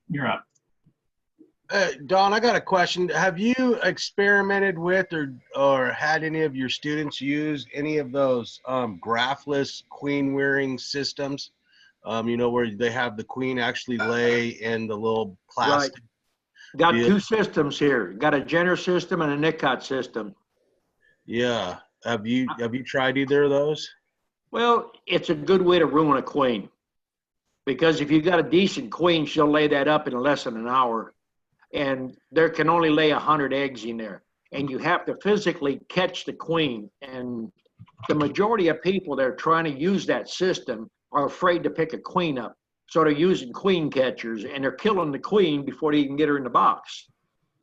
you're up. Don, I got a question. Have you experimented with or had any of your students use any of those graphless queen rearing systems? Where they have the queen actually lay in the little plastic. Right. Got 2 systems here. Got a Jenner system and a Nicot system. Yeah. Have you tried either of those? Well, it's a good way to ruin a queen. Because if you got a decent queen, she'll lay that up in less than an hour. And there can only lay 100 eggs in there. And you have to physically catch the queen. And the majority of people that are trying to use that system are afraid to pick a queen up. So they're using queen catchers, and they're killing the queen before they even get her in the box.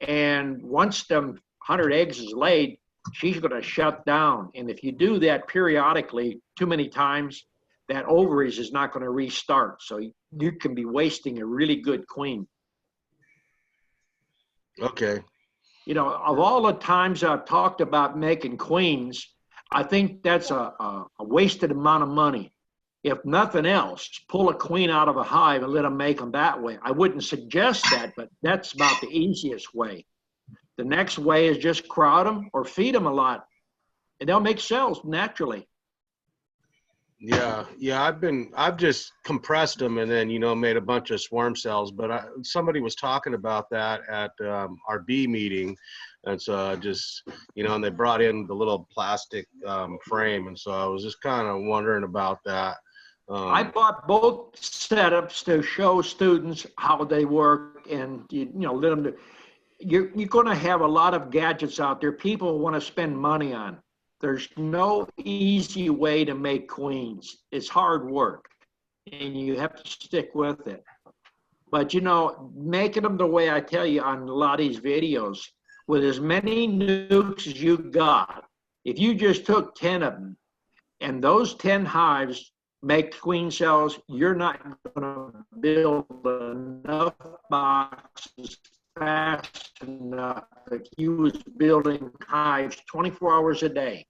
And once them 100 eggs is laid, she's going to shut down. And if you do that periodically too many times, that ovaries is not going to restart. So you can be wasting a really good queen. Okay. Of all the times I've talked about making queens, I think that's a wasted amount of money. If nothing else, pull a queen out of a hive and let them make them that way. I wouldn't suggest that, but that's about the easiest way. The next way is just crowd them or feed them a lot, and they'll make cells naturally. Yeah. I've just compressed them and then, made a bunch of swarm cells, but somebody was talking about that at our bee meeting. And so I just, and they brought in the little plastic frame. And so I was just kind of wondering about that. I bought both setups to show students how they work, and let them do. You're going to have a lot of gadgets out there people want to spend money on. There's no easy way to make queens. It's hard work, and you have to stick with it. But you know, making them the way I tell you on a lot of these videos, with as many nukes as you got, if you just took 10 of them, and those 10 hives make queen cells, you're not going to build enough boxes fast enough if you was building hives 24 hours a day.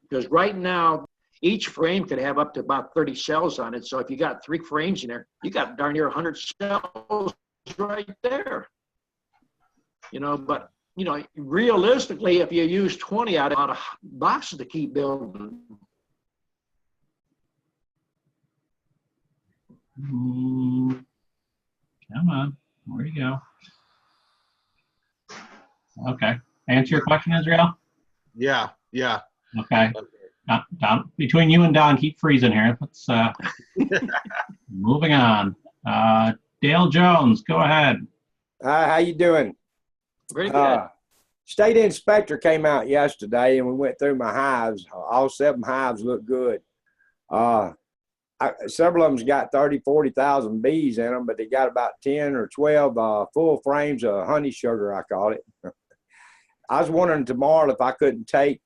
Because right now, each frame could have up to about 30 cells on it. So if you got 3 frames in there, you got darn near 100 cells right there. You know, but, you know, realistically, if you use 20 out of boxes to keep building. Come on, where you go? Okay, answer your question, Israel. Yeah. Okay, Don, between you and Don, keep freezing here. Let's moving on. Dale Jones, go ahead. How you doing? Very good. State inspector came out yesterday, and we went through my hives. All 7 hives look good. Several of them's got 30, 40,000 bees in them, but they got about 10 or 12 full frames of honey sugar, I call it. I was wondering tomorrow if I couldn't take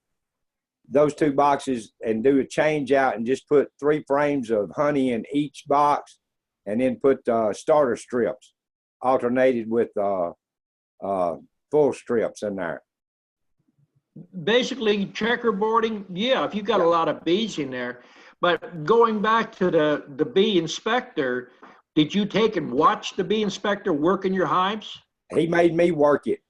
those 2 boxes and do a change out and just put 3 frames of honey in each box, and then put starter strips alternated with full strips in there. Basically, checkerboarding, yeah, if you've got a lot of bees in there. But going back to the bee inspector, did you take and watch the bee inspector work in your hives? He made me work it.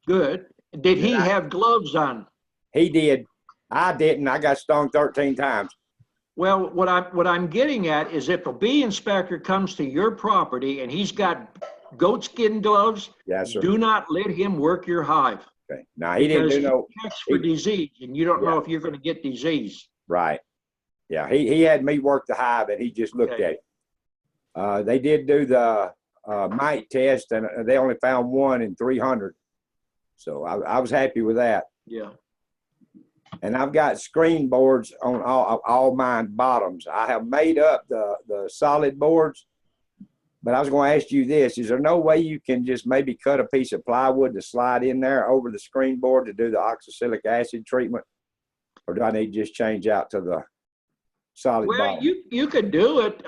Good. Did he have gloves on? He did. I didn't. I got stung 13 times. Well, what I'm getting at is if a bee inspector comes to your property and he's got goatskin gloves, yes, sir, do not let him work your hive. Okay. Now he didn't do no. He checks for disease, and you don't know if you're going to get disease. Right. Yeah. He had me work the hive, and he just looked at it. They did do the mite test, and they only found 1 in 300. So I was happy with that. Yeah. And I've got screen boards on all my bottoms. I have made up the solid boards, but I was going to ask you this. Is there no way you can just maybe cut a piece of plywood to slide in there over the screen board to do the oxalic acid treatment? Or do I need to just change out to the solid bottom? You could do it.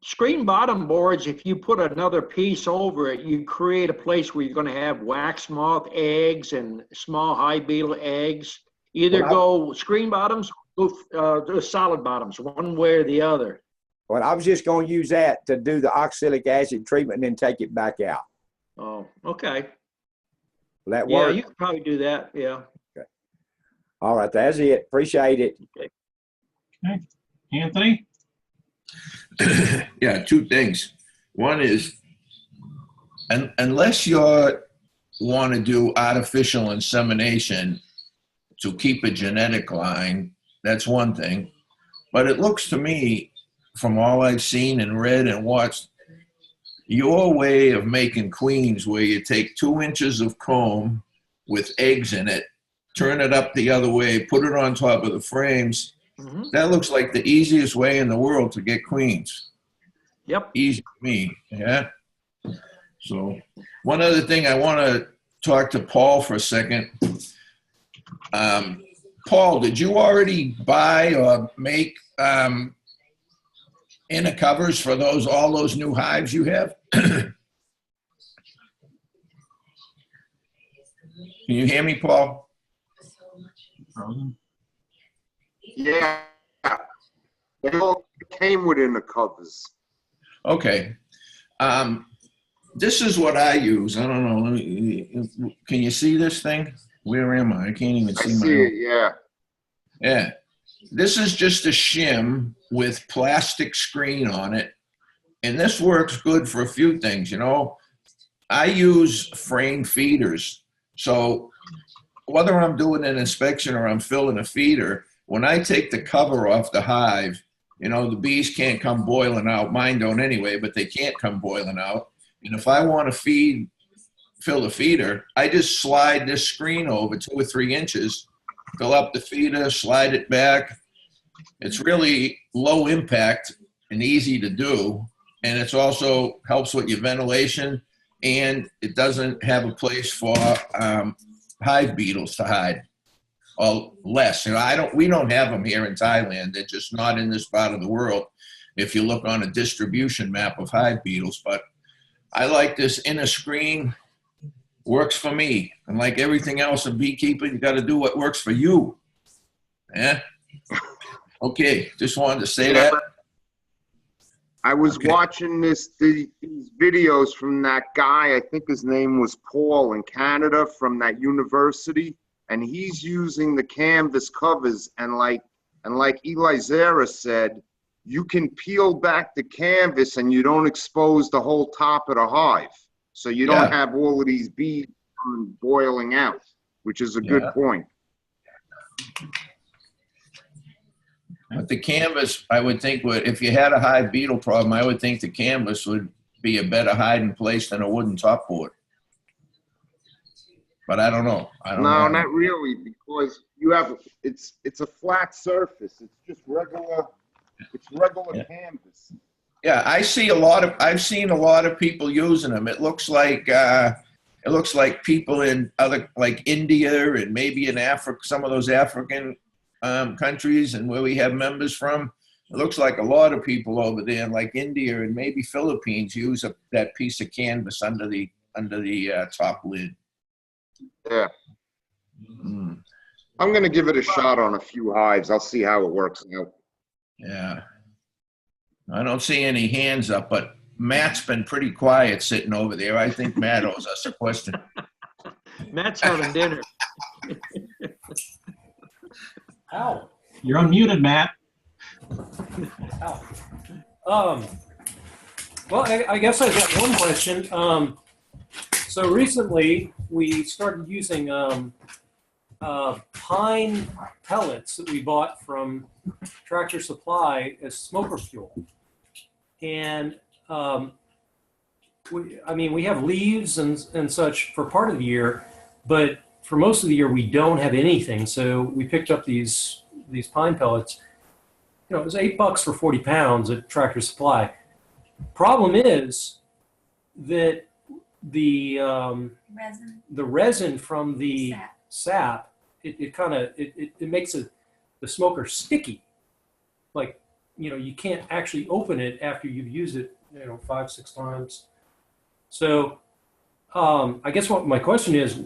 Screen bottom boards, if you put another piece over it, you create a place where you're going to have wax moth eggs and small hive beetle eggs. Either go screen bottoms or solid bottoms, one way or the other. Well, I was just going to use that to do the oxalic acid treatment and then take it back out. Oh, okay. Will that work? Yeah, you could probably do that. Yeah. Okay. All right, that's it. Appreciate it. Okay. Anthony? Yeah, 2 things. One is, unless you want to do artificial insemination to keep a genetic line, that's one thing. But it looks to me, from all I've seen and read and watched, your way of making queens where you take 2 inches of comb with eggs in it, turn it up the other way, put it on top of the frames, that looks like the easiest way in the world to get queens. Yep. Easy for me, yeah. So one other thing, I want to talk to Paul for a second. Paul, did you already buy or make inner covers for all those new hives you have? Can you hear me, Paul? Yeah. They all came within the covers. Okay. This is what I use. I don't know. Can you see this thing? Where am I? I can't even see my it, yeah. Yeah. This is just a shim with plastic screen on it. And this works good for a few things, you know. I use frame feeders. So whether I'm doing an inspection or I'm filling a feeder, when I take the cover off the hive, you know, the bees can't come boiling out. Mine don't anyway, but they can't come boiling out. And if I want to fill the feeder, I just slide this screen over 2 or 3 inches, fill up the feeder, slide it back. It's really low impact and easy to do. and it's also helps with your ventilation, and it doesn't have a place for hive beetles to hide, or less. You know, we don't have them here in Thailand. They're just not in this part of the world. If you look on a distribution map of hive beetles, but I like this inner screen. Works for me. And like everything else in beekeeping, you got to do what works for you. Yeah. Okay. Just wanted to say that. I was watching these videos from that guy. I think his name was Paul in Canada from that university, and he's using the canvas covers. And like Eli Zara said, you can peel back the canvas and you don't expose the whole top of the hive. So you don't have all of these bees boiling out, which is a good point. But the canvas, I would think, if you had a hive beetle problem, I would think the canvas would be a better hiding place than a wooden top board. But I don't know. No, not really, because you have it's a flat surface. It's just regular. It's regular canvas. Yeah, I've seen a lot of people using them. It looks like people in other, like India and maybe in Africa, some of those African countries, and where we have members from. It looks like a lot of people over there, like India and maybe Philippines, use that piece of canvas under the top lid. Yeah. I'm gonna give it a shot on a few hives. I'll see how it works out. Yeah. I don't see any hands up, but Matt's been pretty quiet sitting over there. I think Matt owes us a question. Matt's having dinner. Ow. You're unmuted, Matt. Ow. Well, I guess I've got one question. So recently we started using pine pellets that we bought from Tractor Supply as smoker fuel. And we have leaves and such for part of the year, but for most of the year we don't have anything. So we picked up these pine pellets. You know, it was $8 for 40 pounds at Tractor Supply. Problem is that the resin from the sap, it makes the smoker sticky. Like, you know, you can't actually open it after you've used it, 5-6 times. So I guess what my question is,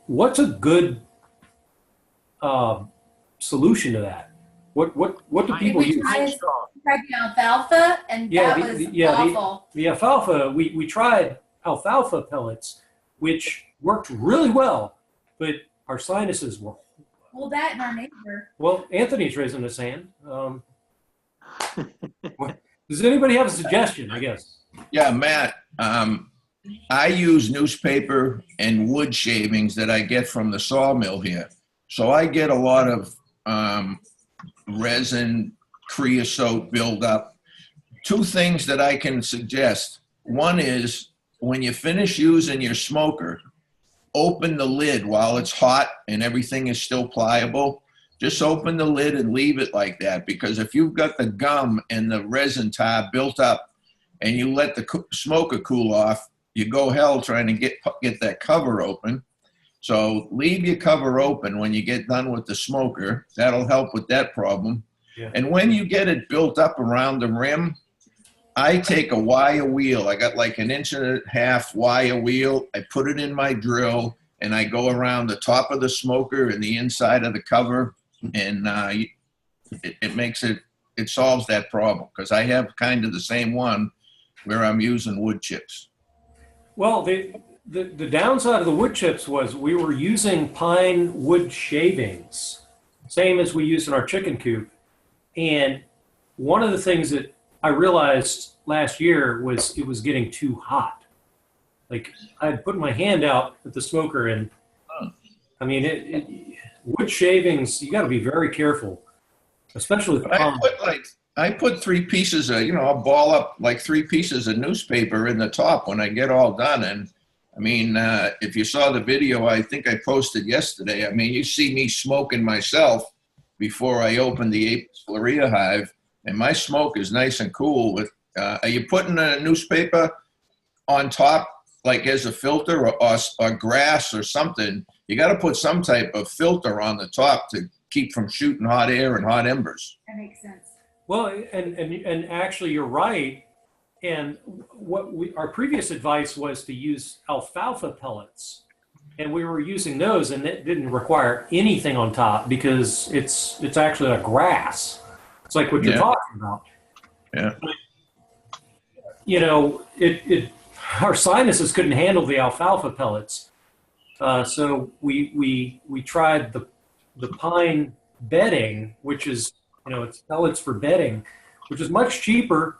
what's a good solution to that? What do people use? Tried the alfalfa, and that was awful. The alfalfa, we tried alfalfa pellets, which worked really well, but our sinuses were. Well, that and our neighbor. Well, Anthony's raising his hand. Does anybody have a suggestion, I guess? Yeah, Matt, I use newspaper and wood shavings that I get from the sawmill here. So I get a lot of resin, creosote buildup. Two things that I can suggest. One is when you finish using your smoker, open the lid while it's hot and everything is still pliable. Just open the lid and leave it like that, because if you've got the gum and the resin tar built up and you let the smoker cool off, you go hell trying to get that cover open. So leave your cover open when you get done with the smoker. That'll help with that problem. Yeah. And when you get it built up around the rim, I take a wire wheel. I got like 1.5 inch wire wheel. I put it in my drill and I go around the top of the smoker and the inside of the cover, and it solves that problem, because I have kind of the same one where I'm using wood chips. Well, the downside of the wood chips was we were using pine wood shavings, same as we use in our chicken coop. And one of the things that I realized last year was it was getting too hot. Like, I'd put my hand out at the smoker, and I mean, wood shavings, you got to be very careful, especially with pine. I put 3 pieces of, I'll ball up like 3 pieces of newspaper in the top when I get all done. And I mean, if you saw the video, I think I posted yesterday, I mean, you see me smoking myself before I opened the Apis florea hive, and my smoke is nice and cool with Are you putting a newspaper on top, like as a filter, or grass or something? You got to put some type of filter on the top to keep from shooting hot air and hot embers. That makes sense. Well, and actually, you're right. And our previous advice was to use alfalfa pellets, and we were using those, and it didn't require anything on top because it's actually a grass. It's like what you're talking about. Yeah. You know, our sinuses couldn't handle the alfalfa pellets, so we tried the pine bedding, which is, you know, it's pellets for bedding, which is much cheaper,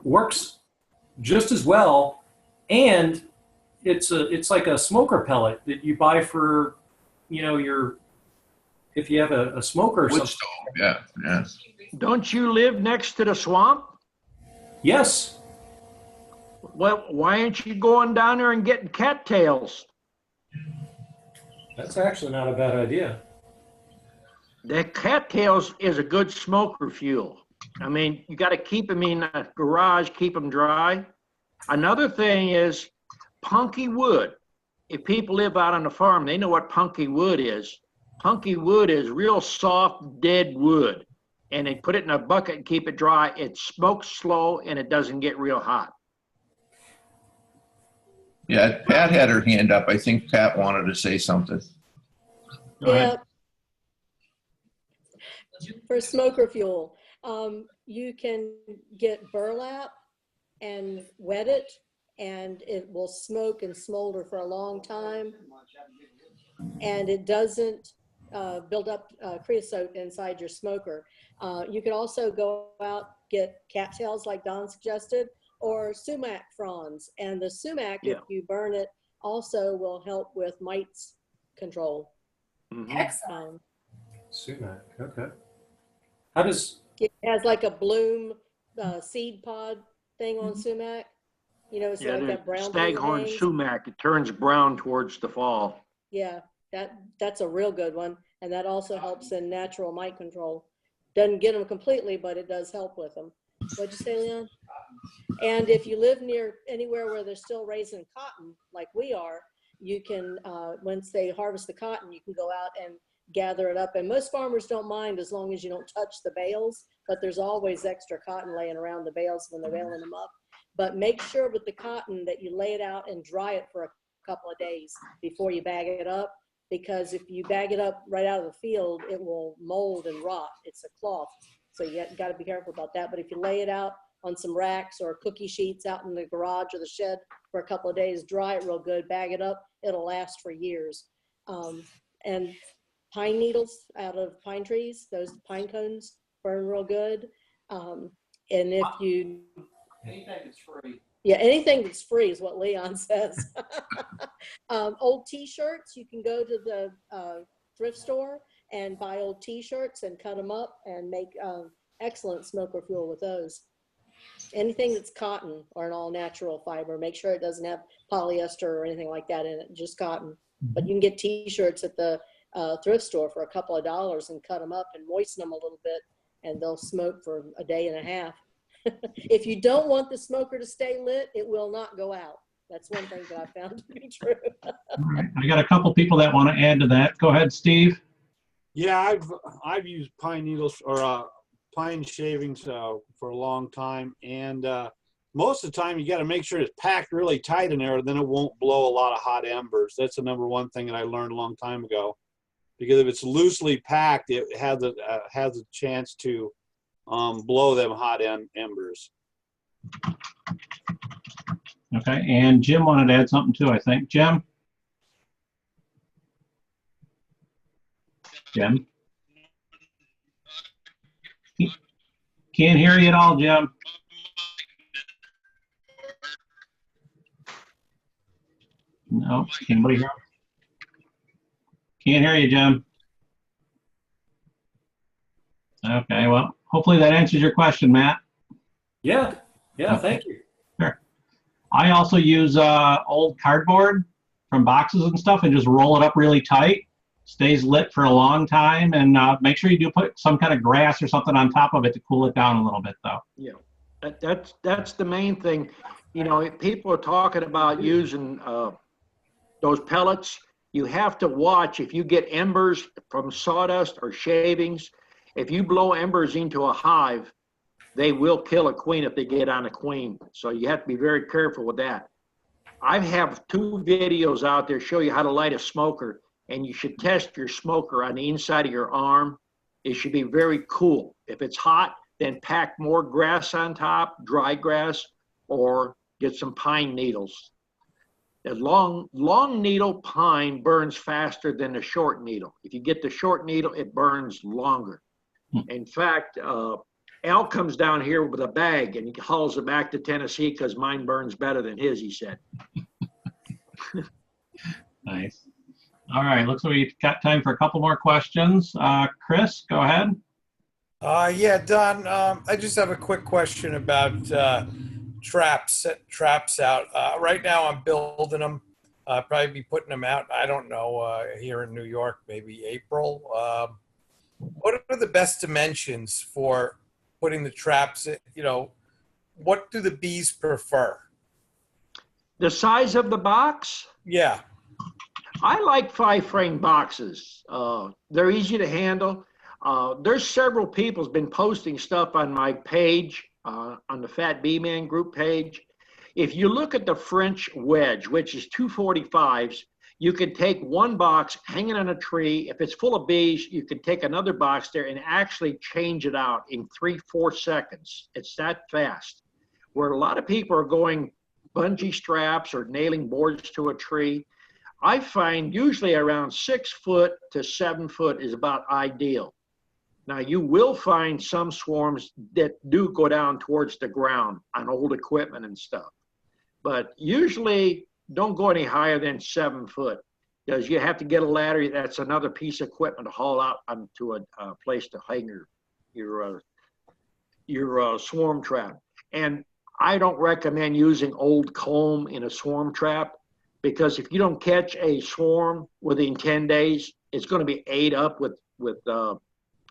works just as well, and it's like a smoker pellet that you buy for, you know, if you have a smoker or Wood something. stove. Yeah. Don't you live next to the swamp? Yes. Well, why aren't you going down there and getting cattails? That's actually not a bad idea. The cattails is a good smoker fuel. I mean, you got to keep them in the garage, keep them dry. Another thing is punky wood. If people live out on the farm, they know what punky wood is. Punky wood is real soft, dead wood. And they put it in a bucket and keep it dry. It smokes slow and it doesn't get real hot. Yeah, Pat had her hand up. I think Pat wanted to say something. Go ahead. For smoker fuel, you can get burlap and wet it, and it will smoke and smolder for a long time. And it doesn't build up creosote inside your smoker. You can also go out, get cattails like Don suggested, or sumac fronds. And the sumac, if you burn it, also will help with mites control. Excellent. Sumac, okay. How does... It has like a bloom seed pod thing on sumac. You know, it's like that brown staghorn thing. sumac. It turns brown towards the fall. Yeah, that's a real good one. And that also helps in natural mite control. Doesn't get them completely, but it does help with them. What'd you say, Leon? And if you live near anywhere where they're still raising cotton, like we are, you can, once they harvest the cotton, you can go out and gather it up. And most farmers don't mind as long as you don't touch the bales, but there's always extra cotton laying around the bales when they're baling them up. But make sure with the cotton that you lay it out and dry it for a couple of days before you bag it up, because if you bag it up right out of the field, it will mold and rot. It's a cloth, so you got to be careful about that. But if you lay it out on some racks or cookie sheets out in the garage or the shed for a couple of days, dry it real good, bag it up, it'll last for years. And pine needles out of pine trees, those pine cones burn real good. And if you... Anything that's free. Yeah, anything that's free is what Leon says. Old t-shirts, you can go to the thrift store and buy old t-shirts and cut them up and make excellent smoker fuel with those. Anything that's cotton or an all natural fiber, make sure it doesn't have polyester or anything like that in it, just cotton. But you can get t-shirts at the thrift store for a couple of dollars and cut them up and moisten them a little bit, and they'll smoke for a day and a half. If you don't want the smoker to stay lit, it will not go out. That's one thing that I found to be true. All right. I got a couple people that want to add to that. Go ahead, Steve. Yeah, I've used pine needles or pine shavings for a long time, and most of the time you got to make sure it's packed really tight in there, then it won't blow a lot of hot embers. That's the number one thing that I learned a long time ago, because if it's loosely packed, it has a chance to blow them hot embers. Okay, and Jim wanted to add something too, I think. Jim? Jim? Can't hear you at all, Jim. No, anybody hear? Can't hear you, Jim. Okay, well, hopefully that answers your question, Matt. Yeah, Okay. Thank you. Sure. I also use old cardboard from boxes and stuff and just roll it up really tight. Stays lit for a long time, and make sure you do put some kind of grass or something on top of it to cool it down a little bit, though. Yeah. That's the main thing. You know, if people are talking about using those pellets, you have to watch if you get embers from sawdust or shavings. If you blow embers into a hive, they will kill a queen if they get on a queen. So you have to be very careful with that. I have 2 videos out there show you how to light a smoker, and you should test your smoker on the inside of your arm. It should be very cool. If it's hot, then pack more grass on top, dry grass, or get some pine needles. The long needle pine burns faster than the short needle. If you get the short needle, it burns longer. In fact, Al comes down here with a bag and he hauls it back to Tennessee because mine burns better than his, he said. Nice. All right, looks like we've got time for a couple more questions. Chris, go ahead. Yeah, Don, I just have a quick question about traps out. Right now I'm building them. Probably be putting them out, I don't know, here in New York, maybe April. What are the best dimensions for putting the traps in? You know, what do the bees prefer? The size of the box? Yeah. I like 5-frame boxes. They're easy to handle. There's several people's been posting stuff on my page, on the Fat Bee Man group page. If you look at the French wedge, which is 245s, you can take one box, hang it on a tree. If it's full of bees, you can take another box there and actually change it out in 3-4 seconds. It's that fast. Where a lot of people are going bungee straps or nailing boards to a tree, I find usually around 6 foot to 7 foot is about ideal. Now, you will find some swarms that do go down towards the ground on old equipment and stuff. But usually don't go any higher than 7 foot because you have to get a ladder. That's another piece of equipment to haul out onto a place to hang your swarm trap. And I don't recommend using old comb in a swarm trap because if you don't catch a swarm within 10 days, it's going to be ate up with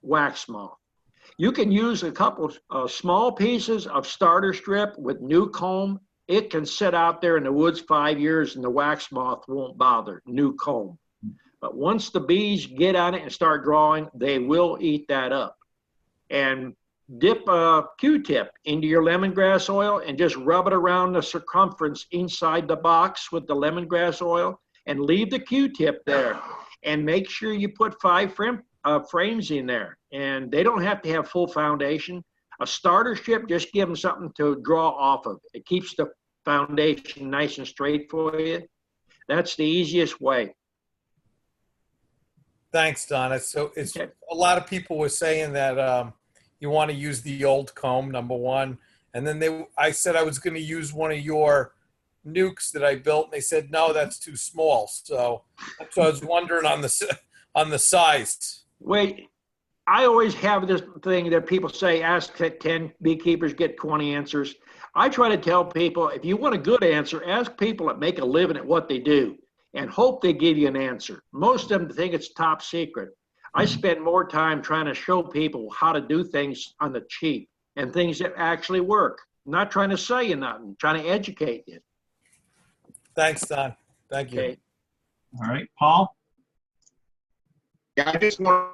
wax moth. You can use a couple small pieces of starter strip with new comb. It can sit out there in the woods 5 years and the wax moth won't bother, new comb. But once the bees get on it and start drawing, they will eat that up. And dip a Q-tip into your lemongrass oil and just rub it around the circumference inside the box with the lemongrass oil and leave the Q-tip there. And make sure you put 5 frames in there. And they don't have to have full foundation. A starter strip, just give them something to draw off of. It keeps the foundation nice and straight for you. That's the easiest way. Thanks, Don. It's a lot of people were saying that you want to use the old comb, number one. And then I said I was going to use one of your nukes that I built, and they said, no, that's too small. So I was wondering on the size. Wait, I always have this thing that people say, ask 10 beekeepers, get 20 answers. I try to tell people, if you want a good answer, ask people that make a living at what they do and hope they give you an answer. Most of them think it's top secret. I spend more time trying to show people how to do things on the cheap and things that actually work. I'm not trying to sell you nothing, trying to educate you. Thanks, Don. Thank you. Okay. All right, Paul? Yeah, I just want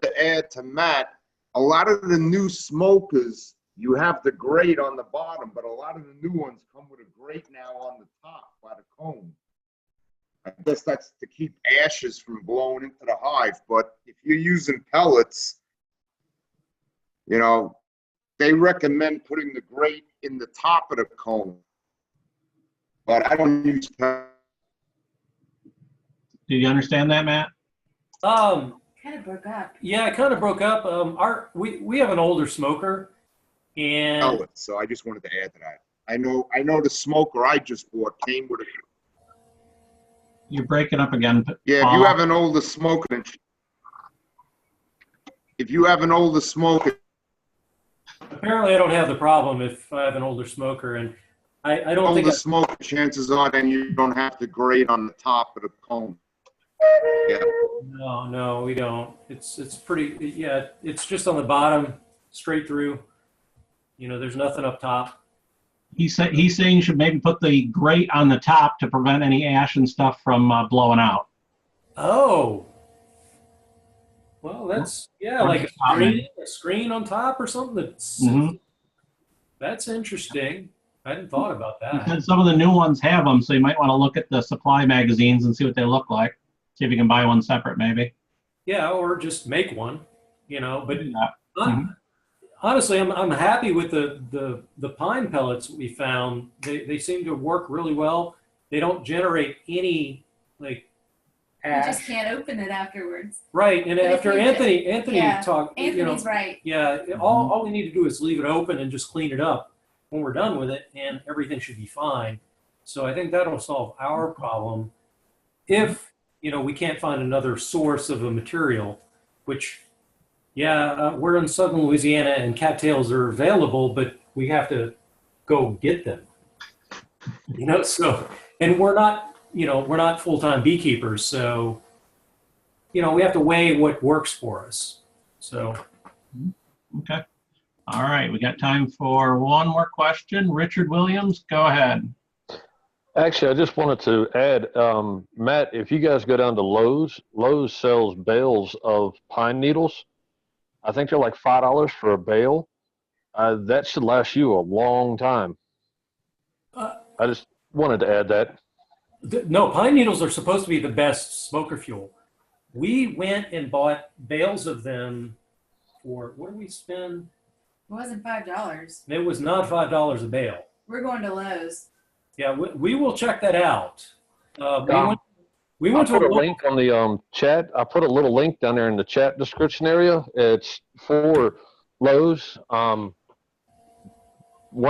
to add to Matt, a lot of the new smokers, you have the grate on the bottom, but a lot of the new ones come with a grate now on the top by the comb. I guess that's to keep ashes from blowing into the hive. But if you're using pellets, you know, they recommend putting the grate in the top of the comb. But I don't use pellets. Did you understand that, Matt? Kind of broke up. Yeah, it kind of broke up. We have an older smoker, and Pellets, so I just wanted to add to that. I know the smoker I just bought came with a. You're breaking up again. Yeah, Paul. if you have an older smoker, apparently I don't have the problem if I have an older smoker, and I don't think older smoker, chances are then you don't have to grate on the top of the comb. Yeah. No, we don't. It's pretty. Yeah, it's just on the bottom, straight through. You know, there's nothing up top. He's saying you should maybe put the grate on the top to prevent any ash and stuff from blowing out. Oh. Well, that's, yeah, Or like just top, maybe. a screen on top or something. That's interesting. I hadn't thought about He that. said some of the new ones have them, so you might want to look at the supply magazines and see what they look like. See if you can buy one separate, maybe. Yeah, or just make one, you know, but Yeah. honestly, I'm happy with the pine pellets we found. They seem to work really well. They don't generate any like You ash. just can't open it afterwards. Right, and But if after you Anthony yeah, talked, Anthony's right. Yeah, all we need to do is leave it open and just clean it up when we're done with it, and everything should be fine. So I think that'll solve our problem if, you know, we can't find another source of a material, which, we're in southern Louisiana and cattails are available, but we have to go get them. You know, so, and we're not full-time beekeepers, so, you know, we have to weigh what works for us. So. Okay. All right. We got time for one more question. Richard Williams, go ahead. Actually, I just wanted to add, Matt, if you guys go down to Lowe's sells bales of pine needles. I think they're like $5 for a bale. That should last you a long time. I just wanted to add that. No, pine needles are supposed to be the best smoker fuel. We went and bought bales of them for, what did we spend? It wasn't $5. It was not $5 a bale. We're going to Lowe's. Yeah, we will check that out. We I went to put a link on the chat. I put a little link down there in the chat description area. It's for Lowe's. Where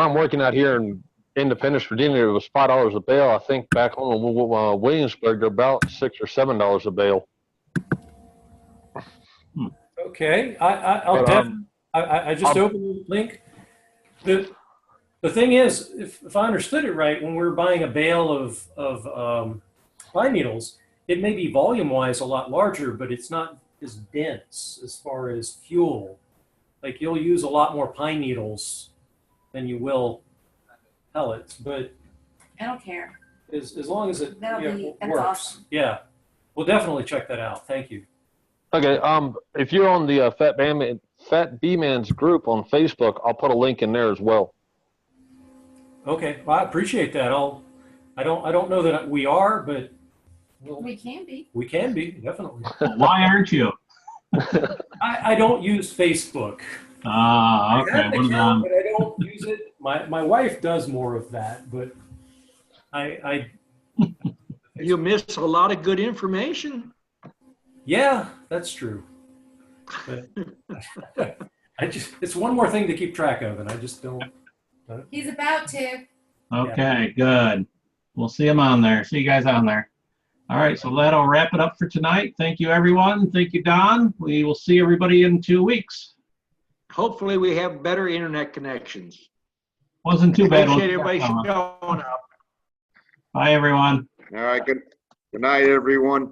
I'm working out here in Independence, Virginia, it was $5 a bale. I think back home in Williamsburg, they're about $6 or $7 a bale. Okay, I just opened the link. The thing is, if I understood it right, when we're buying a bale of pine needles, it may be volume-wise a lot larger, but it's not as dense as far as fuel. Like you'll use a lot more pine needles than you will pellets, but I don't care. as long as it That's works. awesome. Yeah, we'll definitely check that out. Thank you. Okay, if you're on the Fat Bee Man's group on Facebook, I'll put a link in there as well. Okay, well, I appreciate that. I don't know that we are, but We can be. we can be, definitely. Why aren't you? I don't use Facebook. Ah, okay. I have an account, but I don't use it. My wife does more of that, but I You miss a lot of good information. yeah, that's true. But it's one more thing to keep track of, and I just don't. He's about to. Okay, good. We'll see him on there. See you guys on there. All right, so that'll wrap it up for tonight. Thank you, everyone. Thank you, Don. We will see everybody in 2 weeks. Hopefully we have better internet connections. Wasn't too bad. Appreciate everybody showing up. Bye, everyone. All right, good night, everyone.